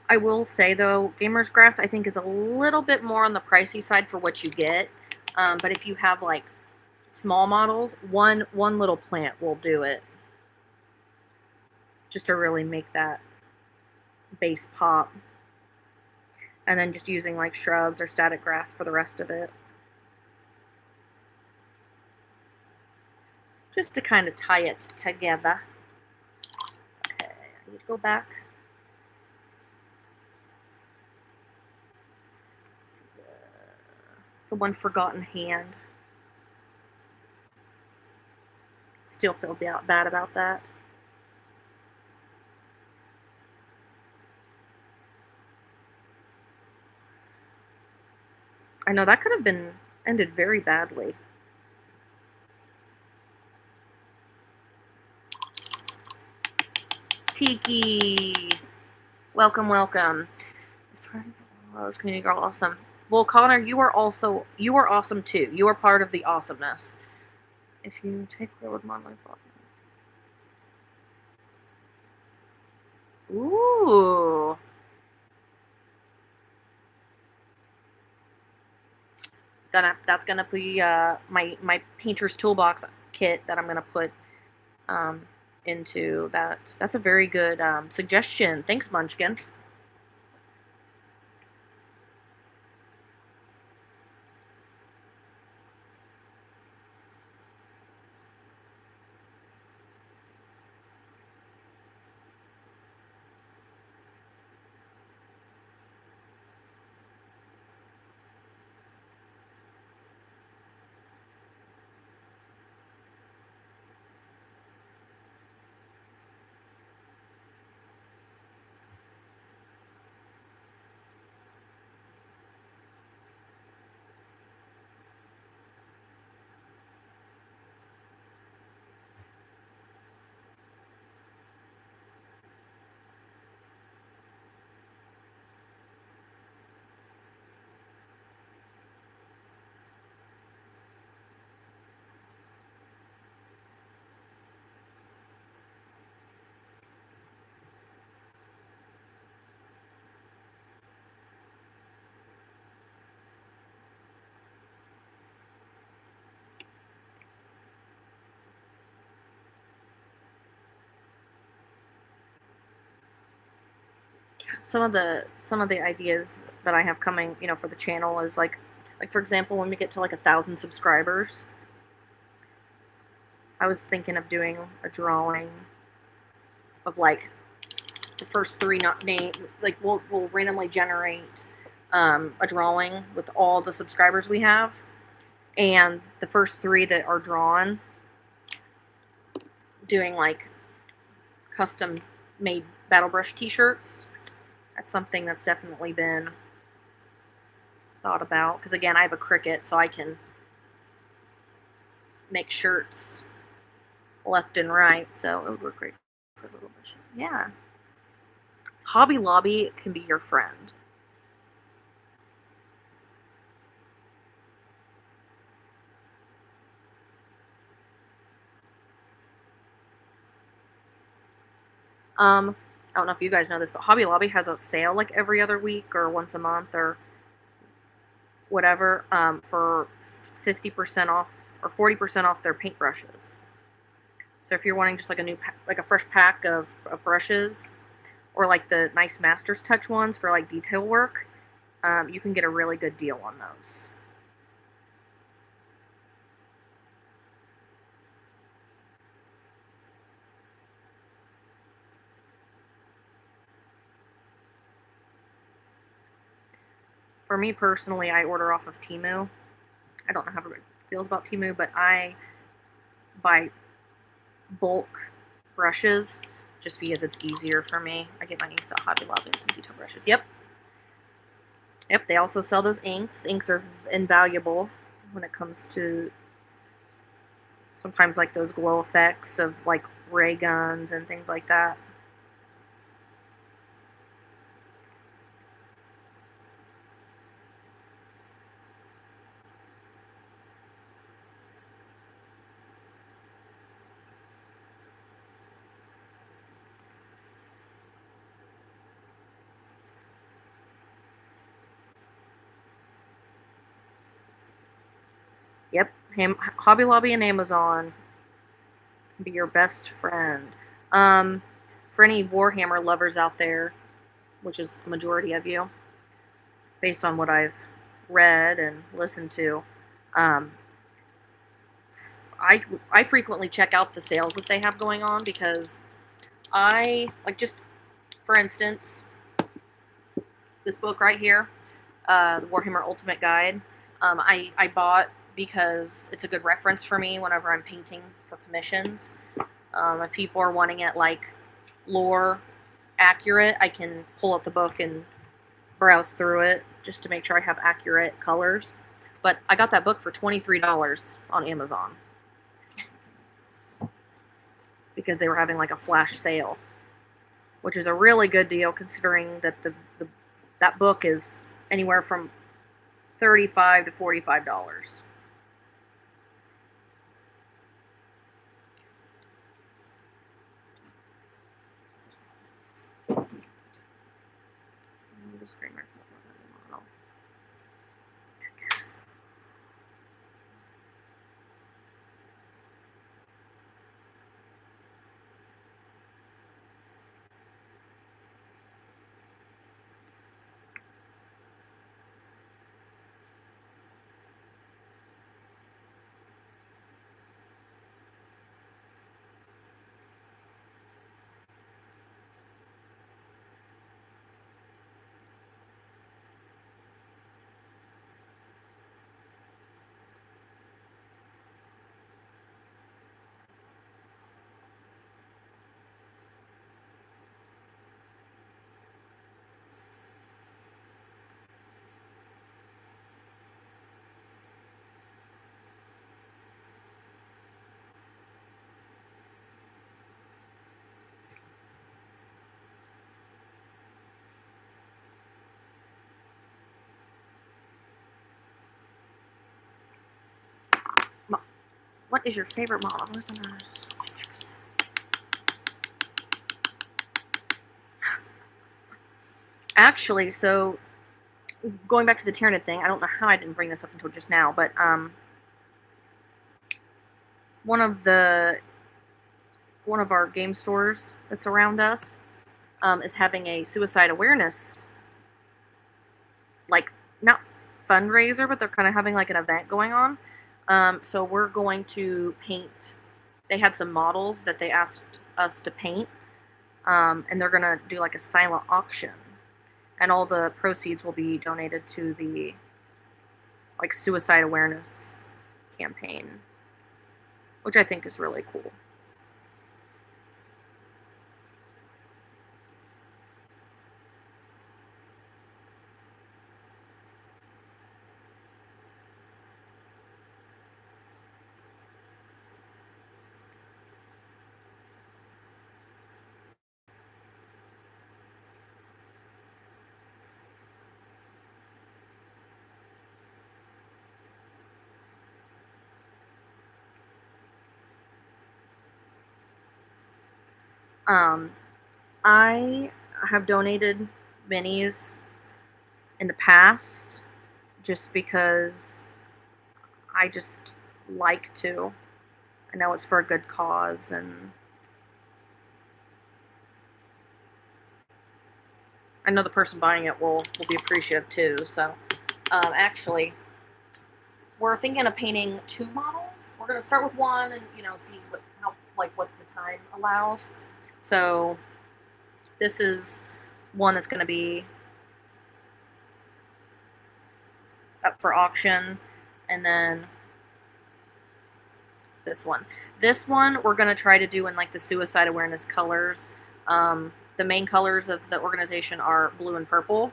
S2: I will say though, Gamer's Grass I think is a little bit more on the pricey side for what you get. But if you have like small models, one little plant will do it, just to really make that base pop. And then just using like shrubs or static grass for the rest of it. Just to kind of tie it together. Okay, I need to go back. The one forgotten hand. Still feel bad about that. I know that could have been ended very badly. Tiki! Welcome, welcome. This community girl, awesome. Well, Connor, you are awesome too. You are part of the awesomeness. If you take road modeling for ooh. That's gonna be my painter's toolbox kit that I'm gonna put into that. That's a very good suggestion. Thanks, Munchkin. some of the ideas that I have coming, for the channel is like for example, when we get to like 1,000 subscribers, I was thinking of doing a drawing of like the first three not name, like we'll randomly generate a drawing with all the subscribers we have, and the first three that are drawn, doing like custom made battle brush t-shirts. That's something that's definitely been thought about, because again, I have a Cricut, so I can make shirts left and right, so it would work great for little bush. Yeah. Hobby Lobby can be your friend. I don't know if you guys know this, but Hobby Lobby has a sale like every other week or once a month or whatever, for 50% off or 40% off their paintbrushes. So if you're wanting just like a new, like a fresh pack of brushes, or like the nice Master's Touch ones for like detail work, you can get a really good deal on those. For me personally, I order off of Temu. I don't know how everybody feels about Temu, but I buy bulk brushes just because it's easier for me. I get my inks at Hobby Lobby and some detail brushes. Yep. Yep, they also sell those inks. Inks are invaluable when it comes to sometimes like those glow effects of like ray guns and things like that. Yep, Hobby Lobby and Amazon can be your best friend. For any Warhammer lovers out there, which is the majority of you, based on what I've read and listened to, um, I frequently check out the sales that they have going on, because I like, just for instance, this book right here, the Warhammer Ultimate Guide. I bought because it's a good reference for me whenever I'm painting for commissions. If people are wanting it like lore accurate, I can pull up the book and browse through it just to make sure I have accurate colors. But I got that book for $23 on Amazon because they were having like a flash sale, which is a really good deal considering that that book is anywhere from $35 to $45. What is your favorite model? Actually, so going back to the Tyranid thing, I don't know how I didn't bring this up until just now, but one of our game stores that's around us, is having a suicide awareness, like, not fundraiser, but they're kind of having like an event going on. So we're going to paint. They had some models that they asked us to paint, and they're gonna do like a silent auction, and all the proceeds will be donated to the like suicide awareness campaign, which I think is really cool. Um, I have donated minis in the past just because I just like to. I know it's for a good cause, and I know the person buying it will be appreciative too. So, actually, we're thinking of painting 2 models. We're gonna start with one, and see what the time allows. So this is one that's gonna be up for auction, and then this one. This one we're gonna try to do in like the suicide awareness colors. The main colors of the organization are blue and purple.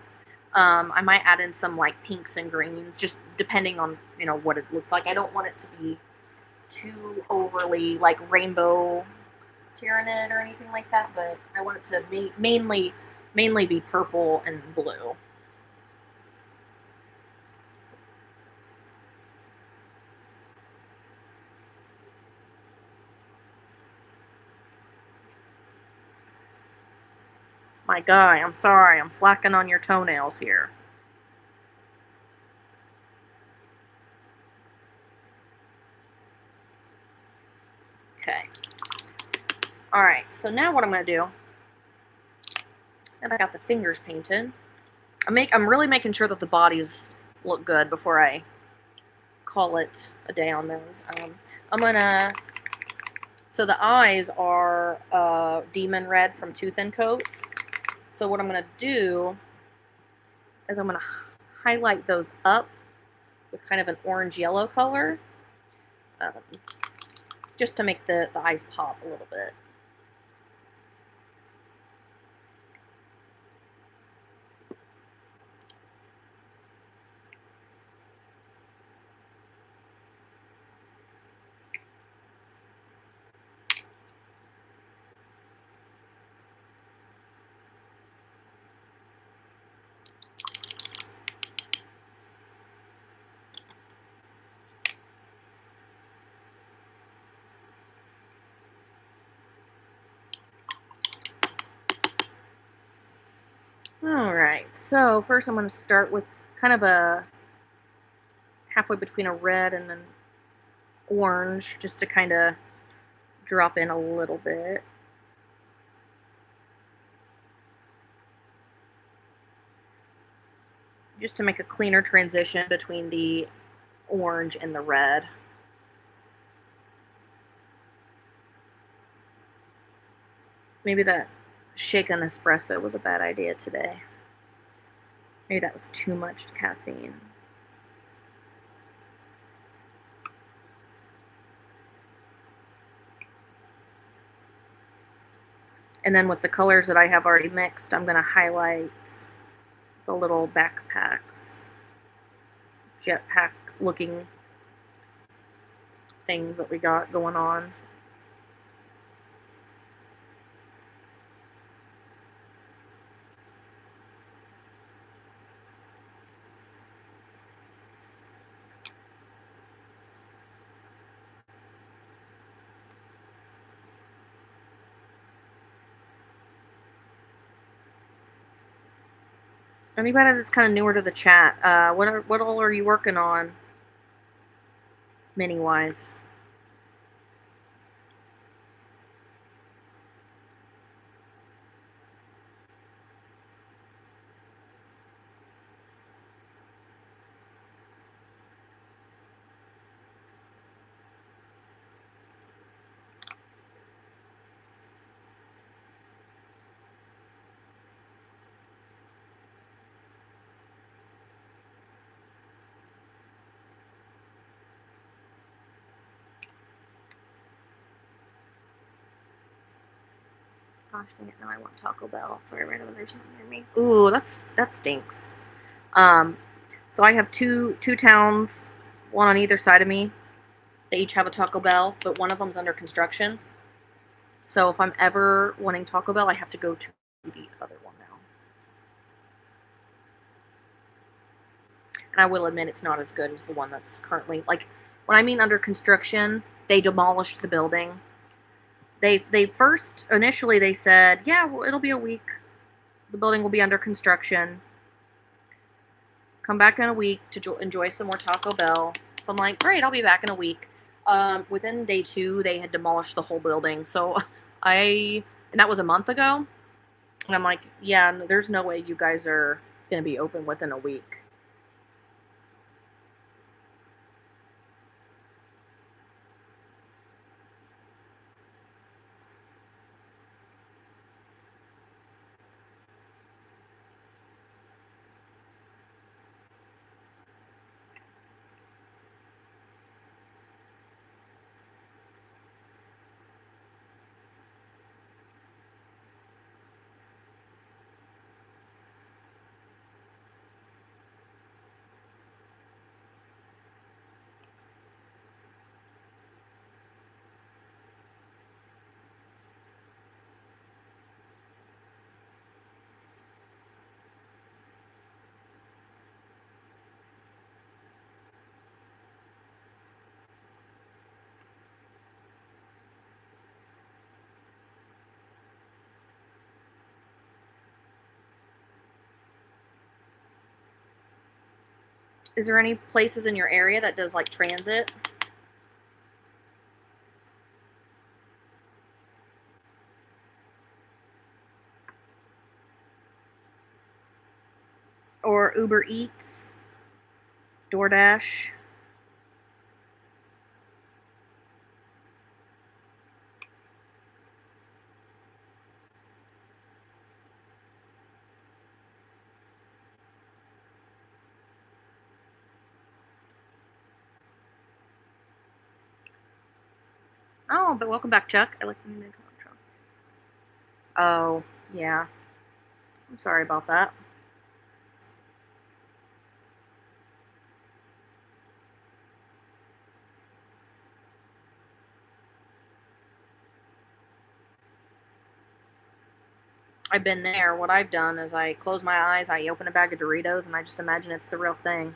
S2: I might add in some like pinks and greens, just depending on what it looks like. I don't want it to be too overly like rainbow Tyranid or anything like that, but I want it to be mainly be purple and blue. My guy, I'm sorry, I'm slacking on your toenails here. Okay. Alright, so now what I'm going to do, and I got the fingers painted, I'm really making sure that the bodies look good before I call it a day on those. I'm going to, so the eyes are demon red from Tooth and Coats. So what I'm going to do is I'm going to highlight those up with kind of an orange-yellow color, just to make the eyes pop a little bit. Alright, so first I'm going to start with kind of a halfway between a red and an orange, just to kind of drop in a little bit. Just to make a cleaner transition between the orange and the red. Maybe that shaken espresso was a bad idea today. Maybe that was too much caffeine. And then with the colors that I have already mixed, I'm going to highlight the little backpacks, jetpack looking things that we got going on. Anybody that's kind of newer to the chat, what all are you working on, mini-wise? Gosh dang it! Now I want Taco Bell. Sorry, right over there's something near me. Ooh, that stinks. So I have two towns, one on either side of me. They each have a Taco Bell, but one of them's under construction. So if I'm ever wanting Taco Bell, I have to go to the other one now. And I will admit it's not as good as the one that's currently, like, when I mean under construction, they demolished the building. They first, initially they said, yeah, well, it'll be a week. The building will be under construction. Come back in a week to enjoy some more Taco Bell. So I'm like, great, I'll be back in a week. Within day 2, they had demolished the whole building. So and that was a month ago. And I'm like, yeah, there's no way you guys are going to be open within a week. Is there any places in your area that does like transit? Or Uber Eats? DoorDash? Oh, but welcome back, Chuck. I like the new intro. Oh, yeah. I'm sorry about that. I've been there. What I've done is I close my eyes, I open a bag of Doritos, and I just imagine it's the real thing.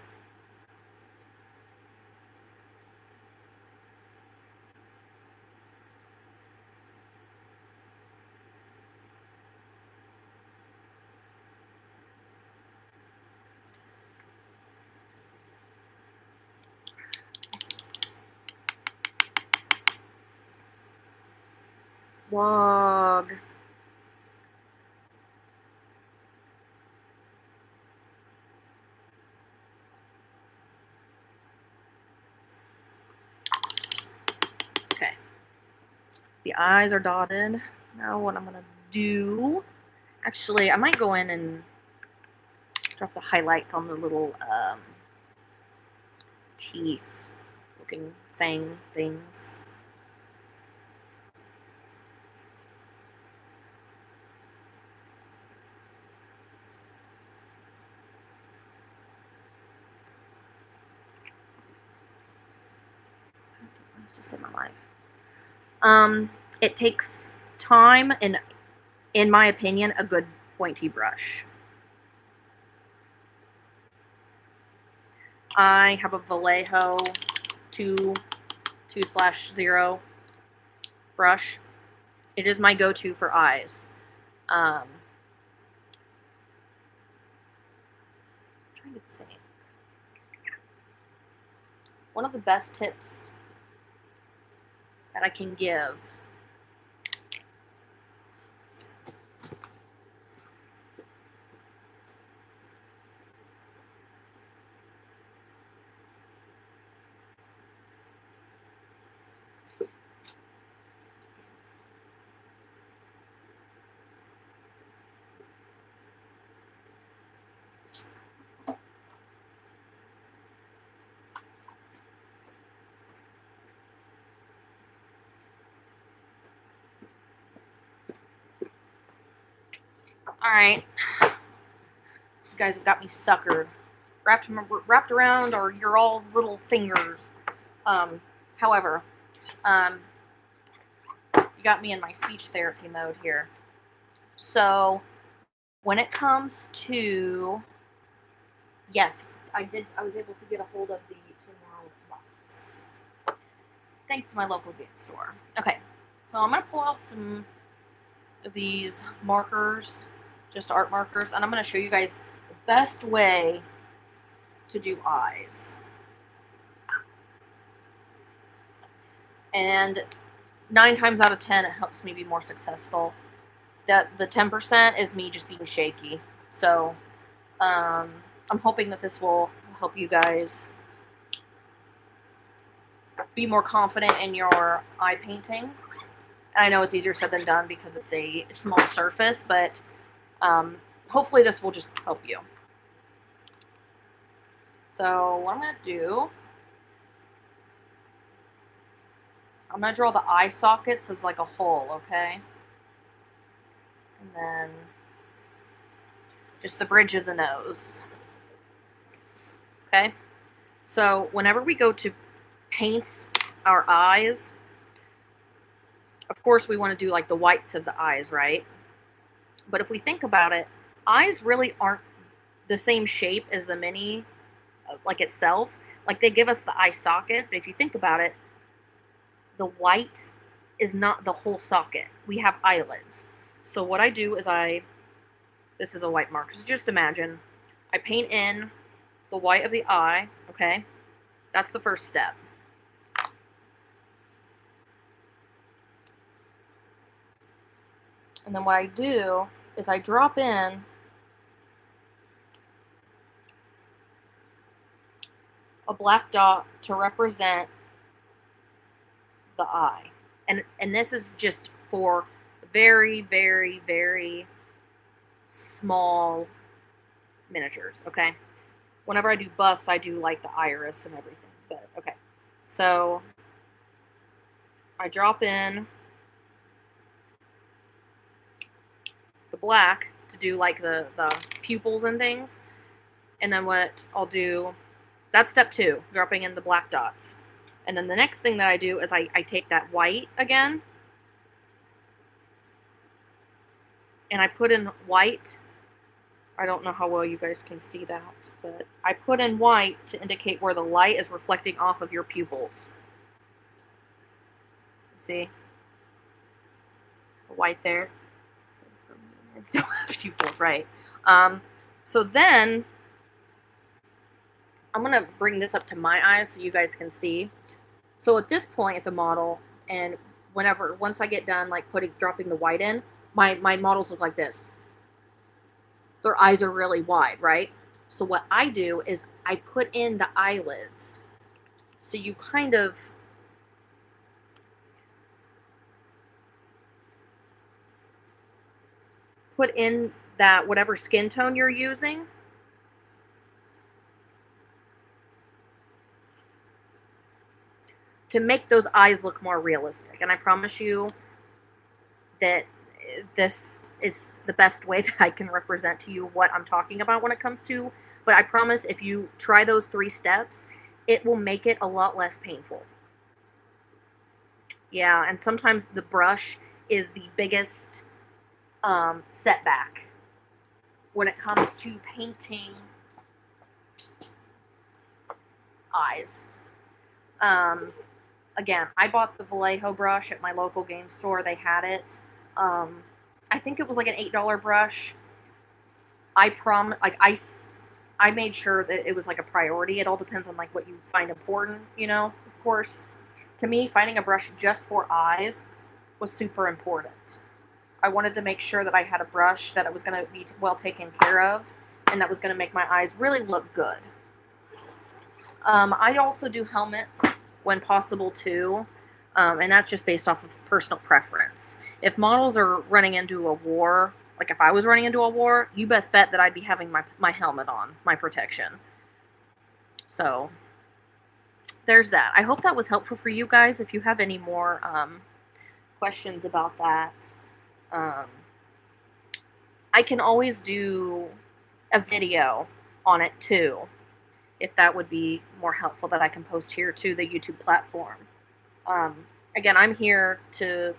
S2: Wog. Okay. The eyes are dotted. Now what I'm going to do... Actually, I might go in and drop the highlights on the little teeth-looking fang things. Just in my life. It takes time and, in my opinion, a good pointy brush. I have a Vallejo 2/0 brush. It is my go-to for eyes. I'm trying to think. One of the best tips that I can give Alright. You guys have got me suckered. Wrapped around or your all's little fingers. However, you got me in my speech therapy mode here. So, when it comes to, yes, I was able to get a hold of the Tomorrow box. Thanks to my local game store. Okay, so I'm going to pull out some of these markers, just art markers, and I'm going to show you guys the best way to do eyes. And 9 times out of 10, it helps me be more successful. The 10% is me just being shaky. So I'm hoping that this will help you guys be more confident in your eye painting. And I know it's easier said than done because it's a small surface, but hopefully this will just help you. So what I'm going to do, I'm going to draw the eye sockets as like a hole, okay? And then just the bridge of the nose. Okay? So whenever we go to paint our eyes, of course we want to do like the whites of the eyes, right? But if we think about it, eyes really aren't the same shape as the mini, like itself. Like they give us the eye socket, but if you think about it, the white is not the whole socket. We have eyelids. So what I do is this is a white marker, so just imagine, I paint in the white of the eye, okay? That's the first step. And then what I do is I drop in a black dot to represent the eye. And this is just for very, very, very small miniatures, okay? Whenever I do busts, I do like the iris and everything, but okay. So I drop in the black to do like the pupils and things. And then what I'll do, that's step 2, dropping in the black dots. And then the next thing that I do is I take that white again, and I put in white. I don't know how well you guys can see that, but I put in white to indicate where the light is reflecting off of your pupils. See? The white there. I still have pupils, right? So then, I'm going to bring this up to my eyes so you guys can see. So at this point at the model, and once I get done like dropping the white in, my models look like this. Their eyes are really wide, right? So what I do is I put in the eyelids. So you kind of put in that whatever skin tone you're using. To make those eyes look more realistic. And I promise you that this is the best way that I can represent to you what I'm talking about when it comes to, but I promise if you try those 3 steps, it will make it a lot less painful. Yeah, and sometimes the brush is the biggest setback when it comes to painting eyes. Again, I bought the Vallejo brush at my local game store. They had it. I think it was like an $8 brush. I made sure that it was like a priority. It all depends on like what you find important, of course. To me, finding a brush just for eyes was super important. I wanted to make sure that I had a brush that it was going to be well taken care of and that was going to make my eyes really look good. I also do helmets when possible too, and that's just based off of personal preference. If models are running into a war, like if I was running into a war, you best bet that I'd be having my helmet on, my protection. So there's that. I hope that was helpful for you guys. If you have any more I can always do a video on it too, if that would be more helpful, that I can post here to the YouTube platform. Again, I'm here to,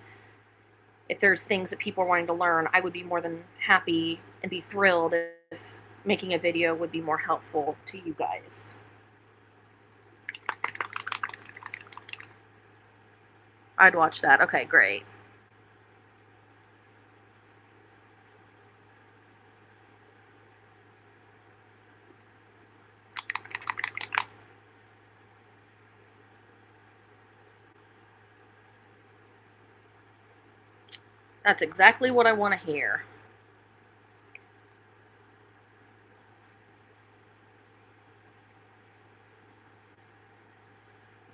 S2: if there's things that people are wanting to learn, I would be more than happy and be thrilled if making a video would be more helpful to you guys. I'd watch that. Okay, great. That's exactly what I want to hear.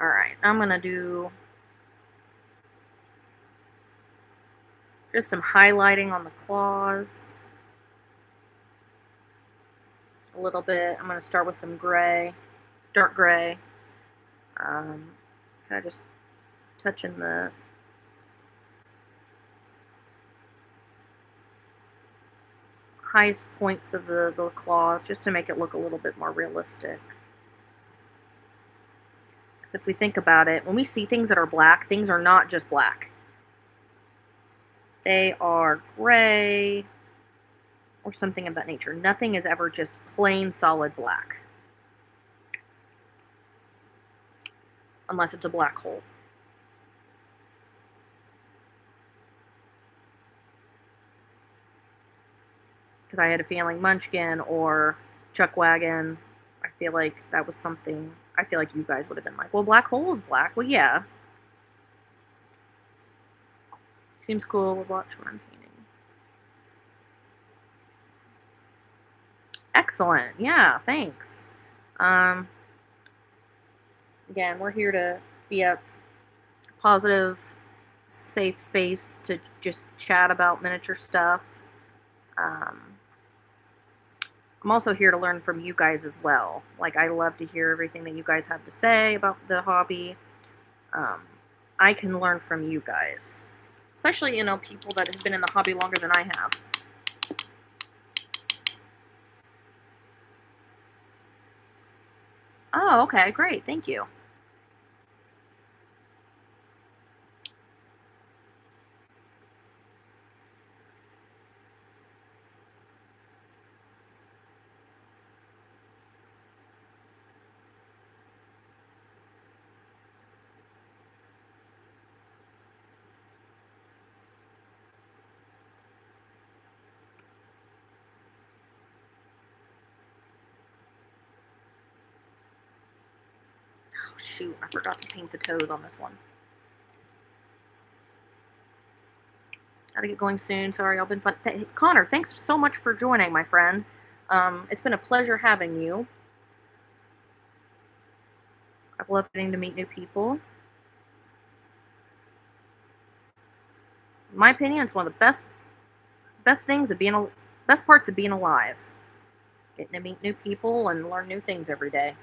S2: Alright, I'm going to do just some highlighting on the claws. A little bit. I'm going to start with some gray, dark gray. Kind of just touching the highest points of the claws just to make it look a little bit more realistic. Because if we think about it, when we see things that are black, things are not just black. They are gray or something of that nature. Nothing is ever just plain solid black. Unless it's a black hole. Because I had a feeling Munchkin or Chuckwagon, I feel like that was something, I feel like you guys would have been like, well, black hole is black. Well, yeah. Seems cool. We'll watch what I'm painting. Excellent. Yeah, thanks. Again, we're here to be a positive, safe space to just chat about miniature stuff. I'm also here to learn from you guys as well. Like, I love to hear everything that you guys have to say about the hobby. I can learn from you guys. Especially, you know, people that have been in the hobby longer than I have. Oh, okay, great, thank you. Oh, shoot, I forgot to paint the toes on this one. Gotta get going soon. Sorry, y'all been fun. Connor, thanks so much for joining, my friend. It's been a pleasure having you. I've loved getting to meet new people. In my opinion, it's one of the best things of being best parts of being alive. Getting to meet new people and learn new things every day.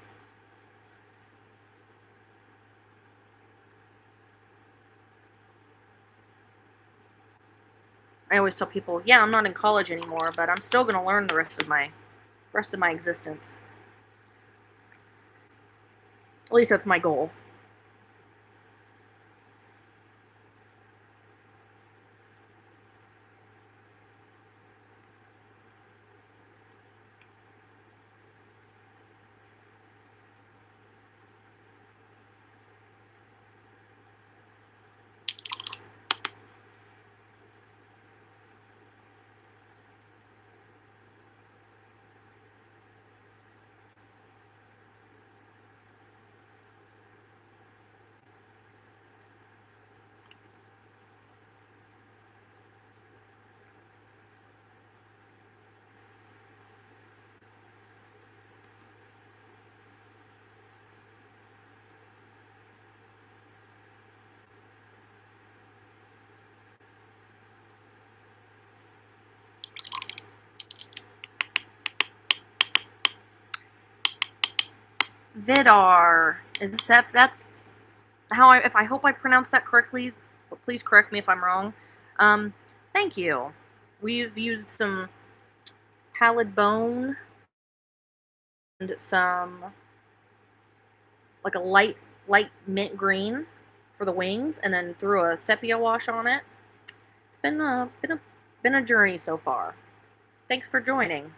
S2: I always tell people, yeah, I'm not in college anymore, but I'm still going to learn the rest of my existence. At least that's my goal. Vidar. That's how I hope I pronounced that correctly, but please correct me if I'm wrong. Thank you. We've used some pallid bone and some, like a light mint green for the wings, and then threw a sepia wash on it. It's been a journey so far. Thanks for joining.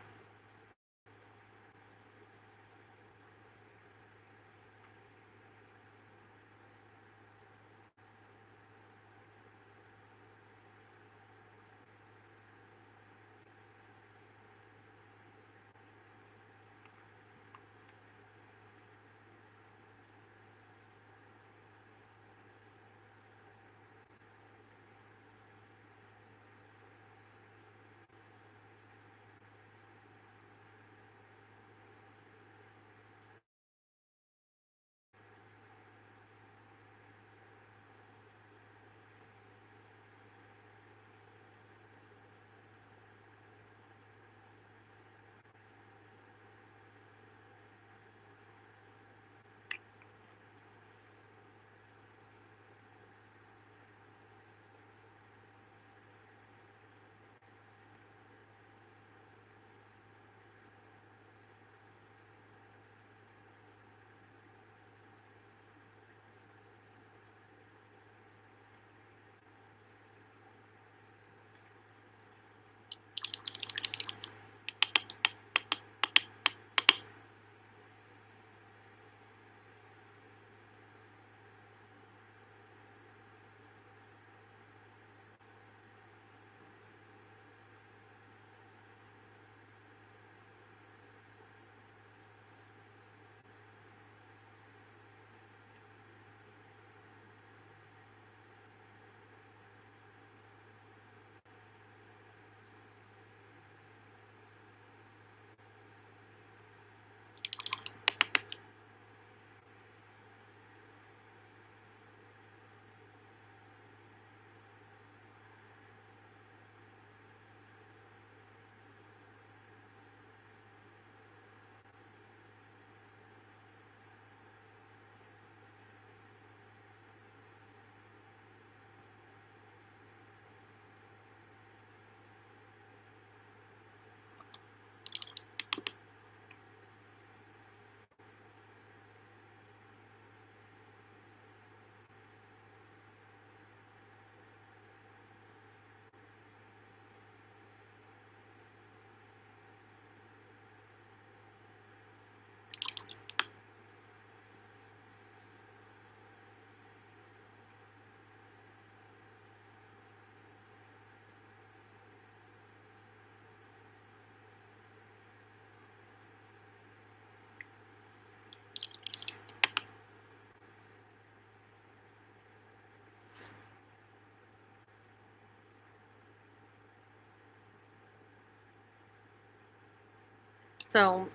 S2: So,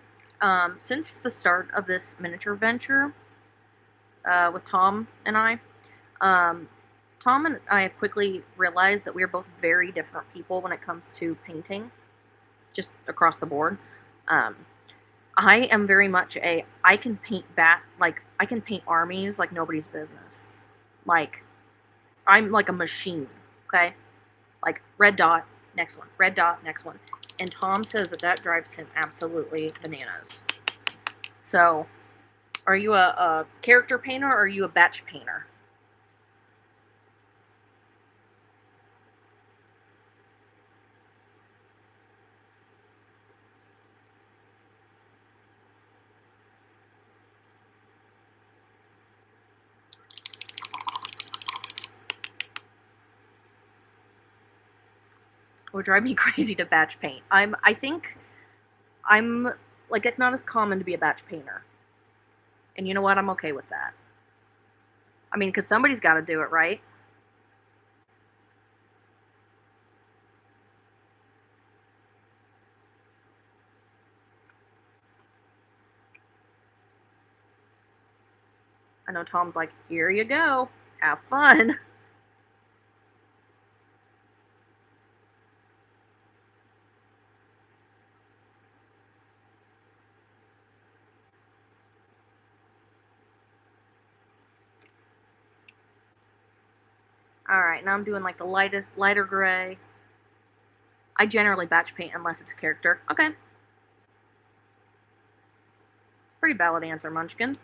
S2: since the start of this miniature venture with Tom and I, um, Tom and I have quickly realized that we are both very different people when it comes to painting, just across the board. Um, I am very much I can paint I can paint armies like nobody's business. Like, I'm like a machine, okay? Like, red dot, next one, red dot, next one. And Tom says that that drives him absolutely bananas. So, are you a character painter or are you a batch painter? It would drive me crazy to batch paint. I think I'm like, it's not as common to be a batch painter. And you know what? I'm okay with that. I mean, because somebody's got to do it, right? I know Tom's like, here you go. Have fun. All right, now I'm doing like the lighter gray. I generally batch paint unless it's a character. Okay. It's a pretty valid answer, Munchkin.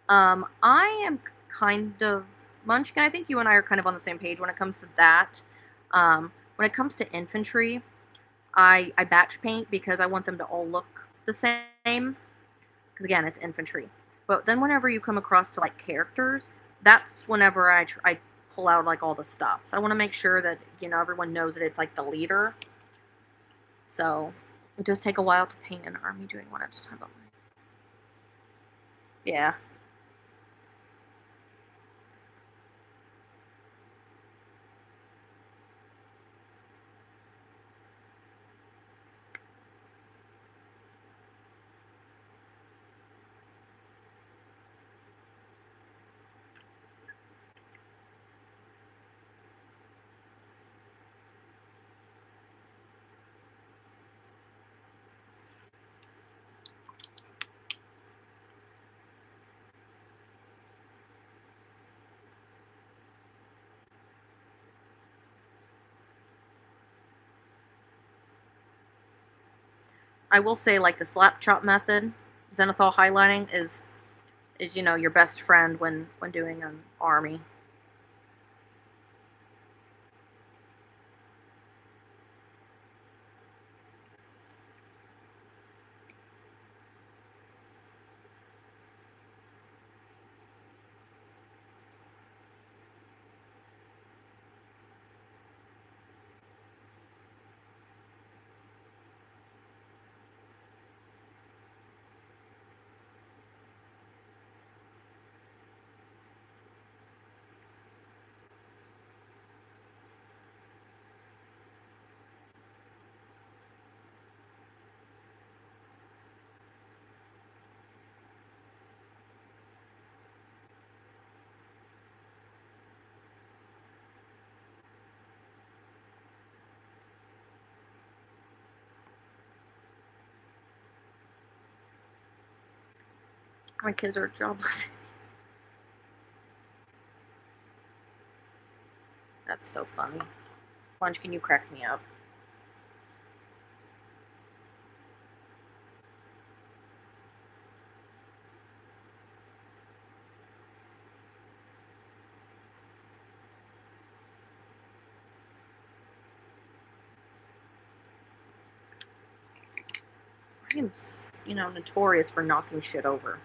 S2: I am kind of Munchkin. I think you and I are kind of on the same page when it comes to that. When it comes to infantry, I batch paint because I want them to all look the same. Because again, it's infantry. But then whenever you come across to like characters, that's whenever I pull out like all the stops. I want to make sure that everyone knows that it's like the leader. So it does take a while to paint an army doing one at a time. Yeah. I will say, like, the slap chop method, zenithal highlighting is your best friend when doing an army. My kids are jobless. That's so funny. Lunch, can you crack me up? I am, notorious for knocking shit over.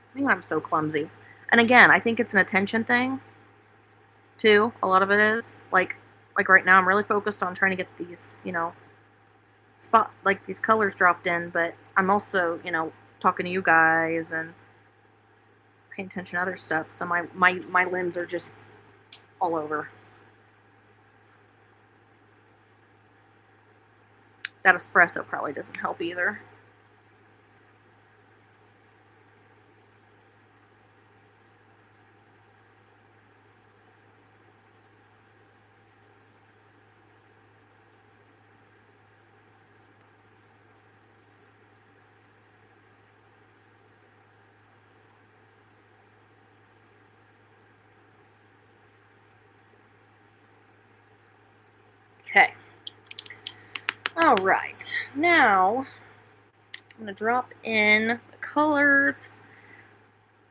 S2: I think I'm so clumsy. And again, I think it's an attention thing, too. A lot of it is. Like right now, I'm really focused on trying to get these, these colors dropped in, but I'm also, talking to you guys and paying attention to other stuff. So my limbs are just all over. That espresso probably doesn't help either. Okay. All right. Now I'm going to drop in the colors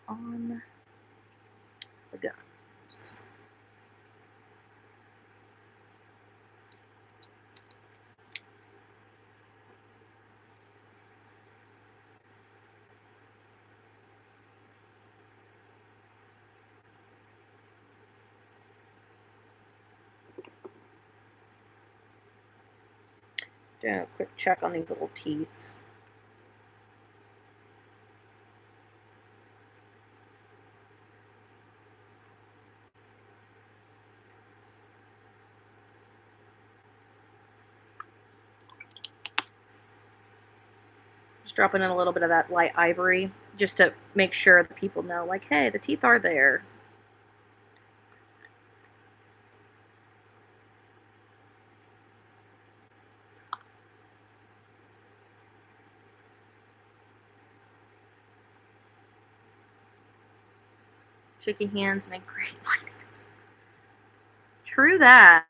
S2: on the guns. Doing a quick check on these little teeth. Just dropping in a little bit of that light ivory just to make sure that people know, like, hey, the teeth are there. Shaky hands make great lighting. True that.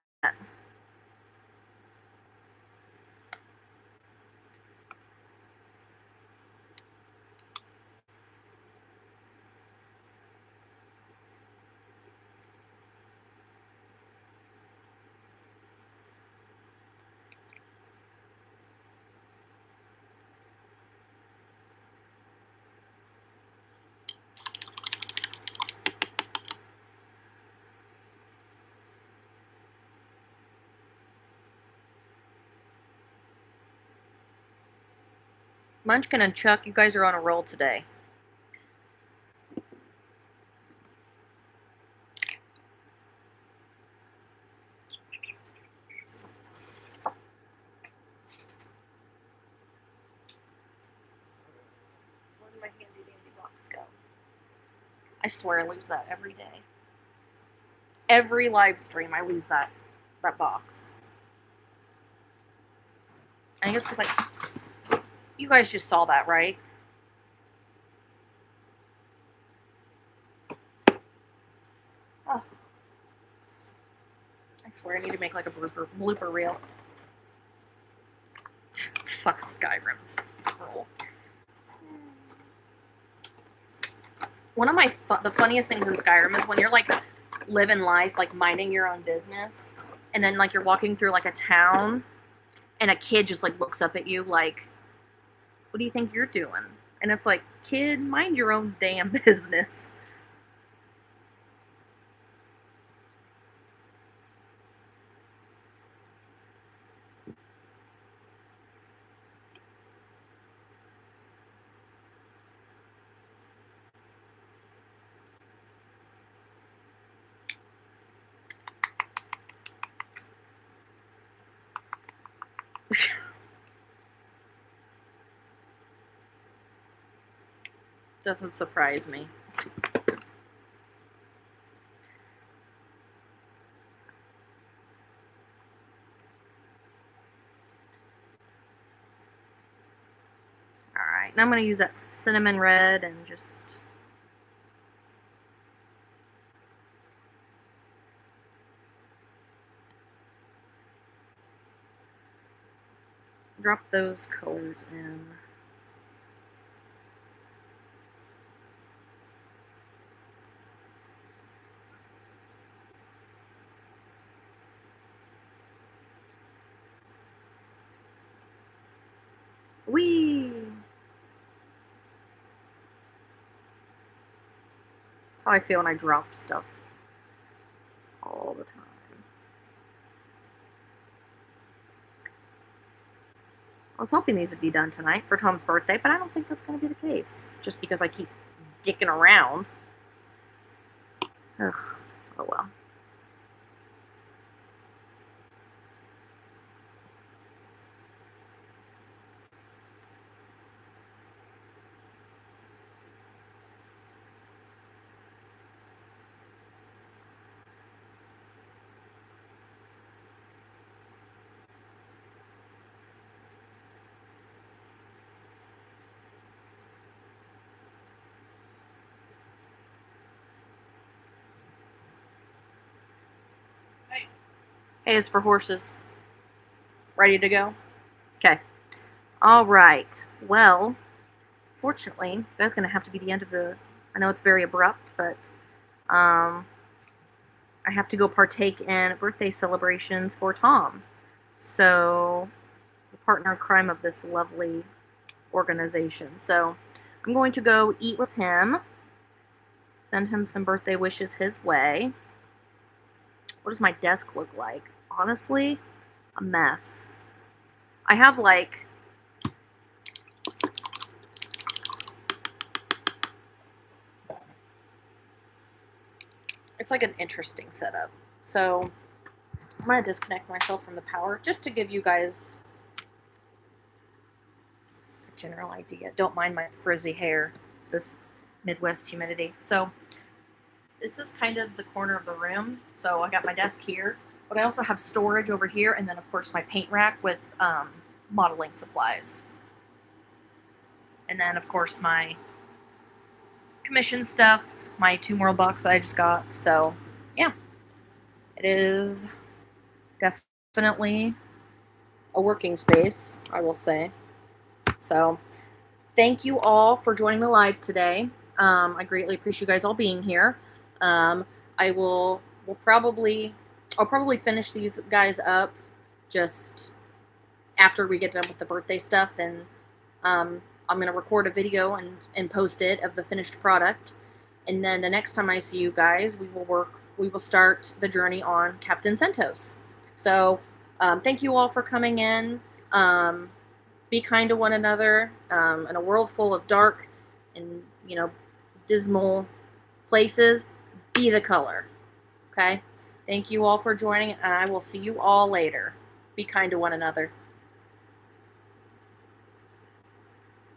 S2: Munchkin and Chuck, you guys are on a roll today. Where did my handy dandy box go? I swear I lose that every day. Every live stream, I lose that box. I think it's because you guys just saw that, right? Oh. I swear I need to make like a blooper reel. Fuck Skyrim's roll. One of the funniest things in Skyrim is when you're like living life, like minding your own business, and then like you're walking through like a town, and a kid just like looks up at you like, "What do you think you're doing?" And it's like, kid, mind your own damn business. Doesn't surprise me. Alright, now I'm going to use that cinnamon red and just... drop those colors in. Whee! That's how I feel when I drop stuff all the time. I was hoping these would be done tonight for Tom's birthday, but I don't think that's going to be the case. Just because I keep dicking around. Ugh. Oh well. A is for horses. Ready to go? Okay. All right. Well, fortunately, that's going to have to be the end of the... I know it's very abrupt, but I have to go partake in birthday celebrations for Tom. So, the partner in crime of this lovely organization. So, I'm going to go eat with him. Send him some birthday wishes his way. What does my desk look like? Honestly, a mess. I have like... it's like an interesting setup. So, I'm going to disconnect myself from the power just to give you guys a general idea. Don't mind my frizzy hair. It's this Midwest humidity. So this is kind of the corner of the room. So I got my desk here, but I also have storage over here, and then of course my paint rack with modeling supplies. And then of course my commission stuff, my 2 World box I just got. So yeah, it is definitely a working space, I will say. So thank you all for joining the live today. I greatly appreciate you guys all being here. I'll probably finish these guys up just after we get done with the birthday stuff, and I'm gonna record a video and post it of the finished product. And then the next time I see you guys, we will start the journey on Captain Sentos. So thank you all for coming in. Be kind to one another. In a world full of dark and dismal places, be the color. Okay? Thank you all for joining, and I will see you all later. Be kind to one another.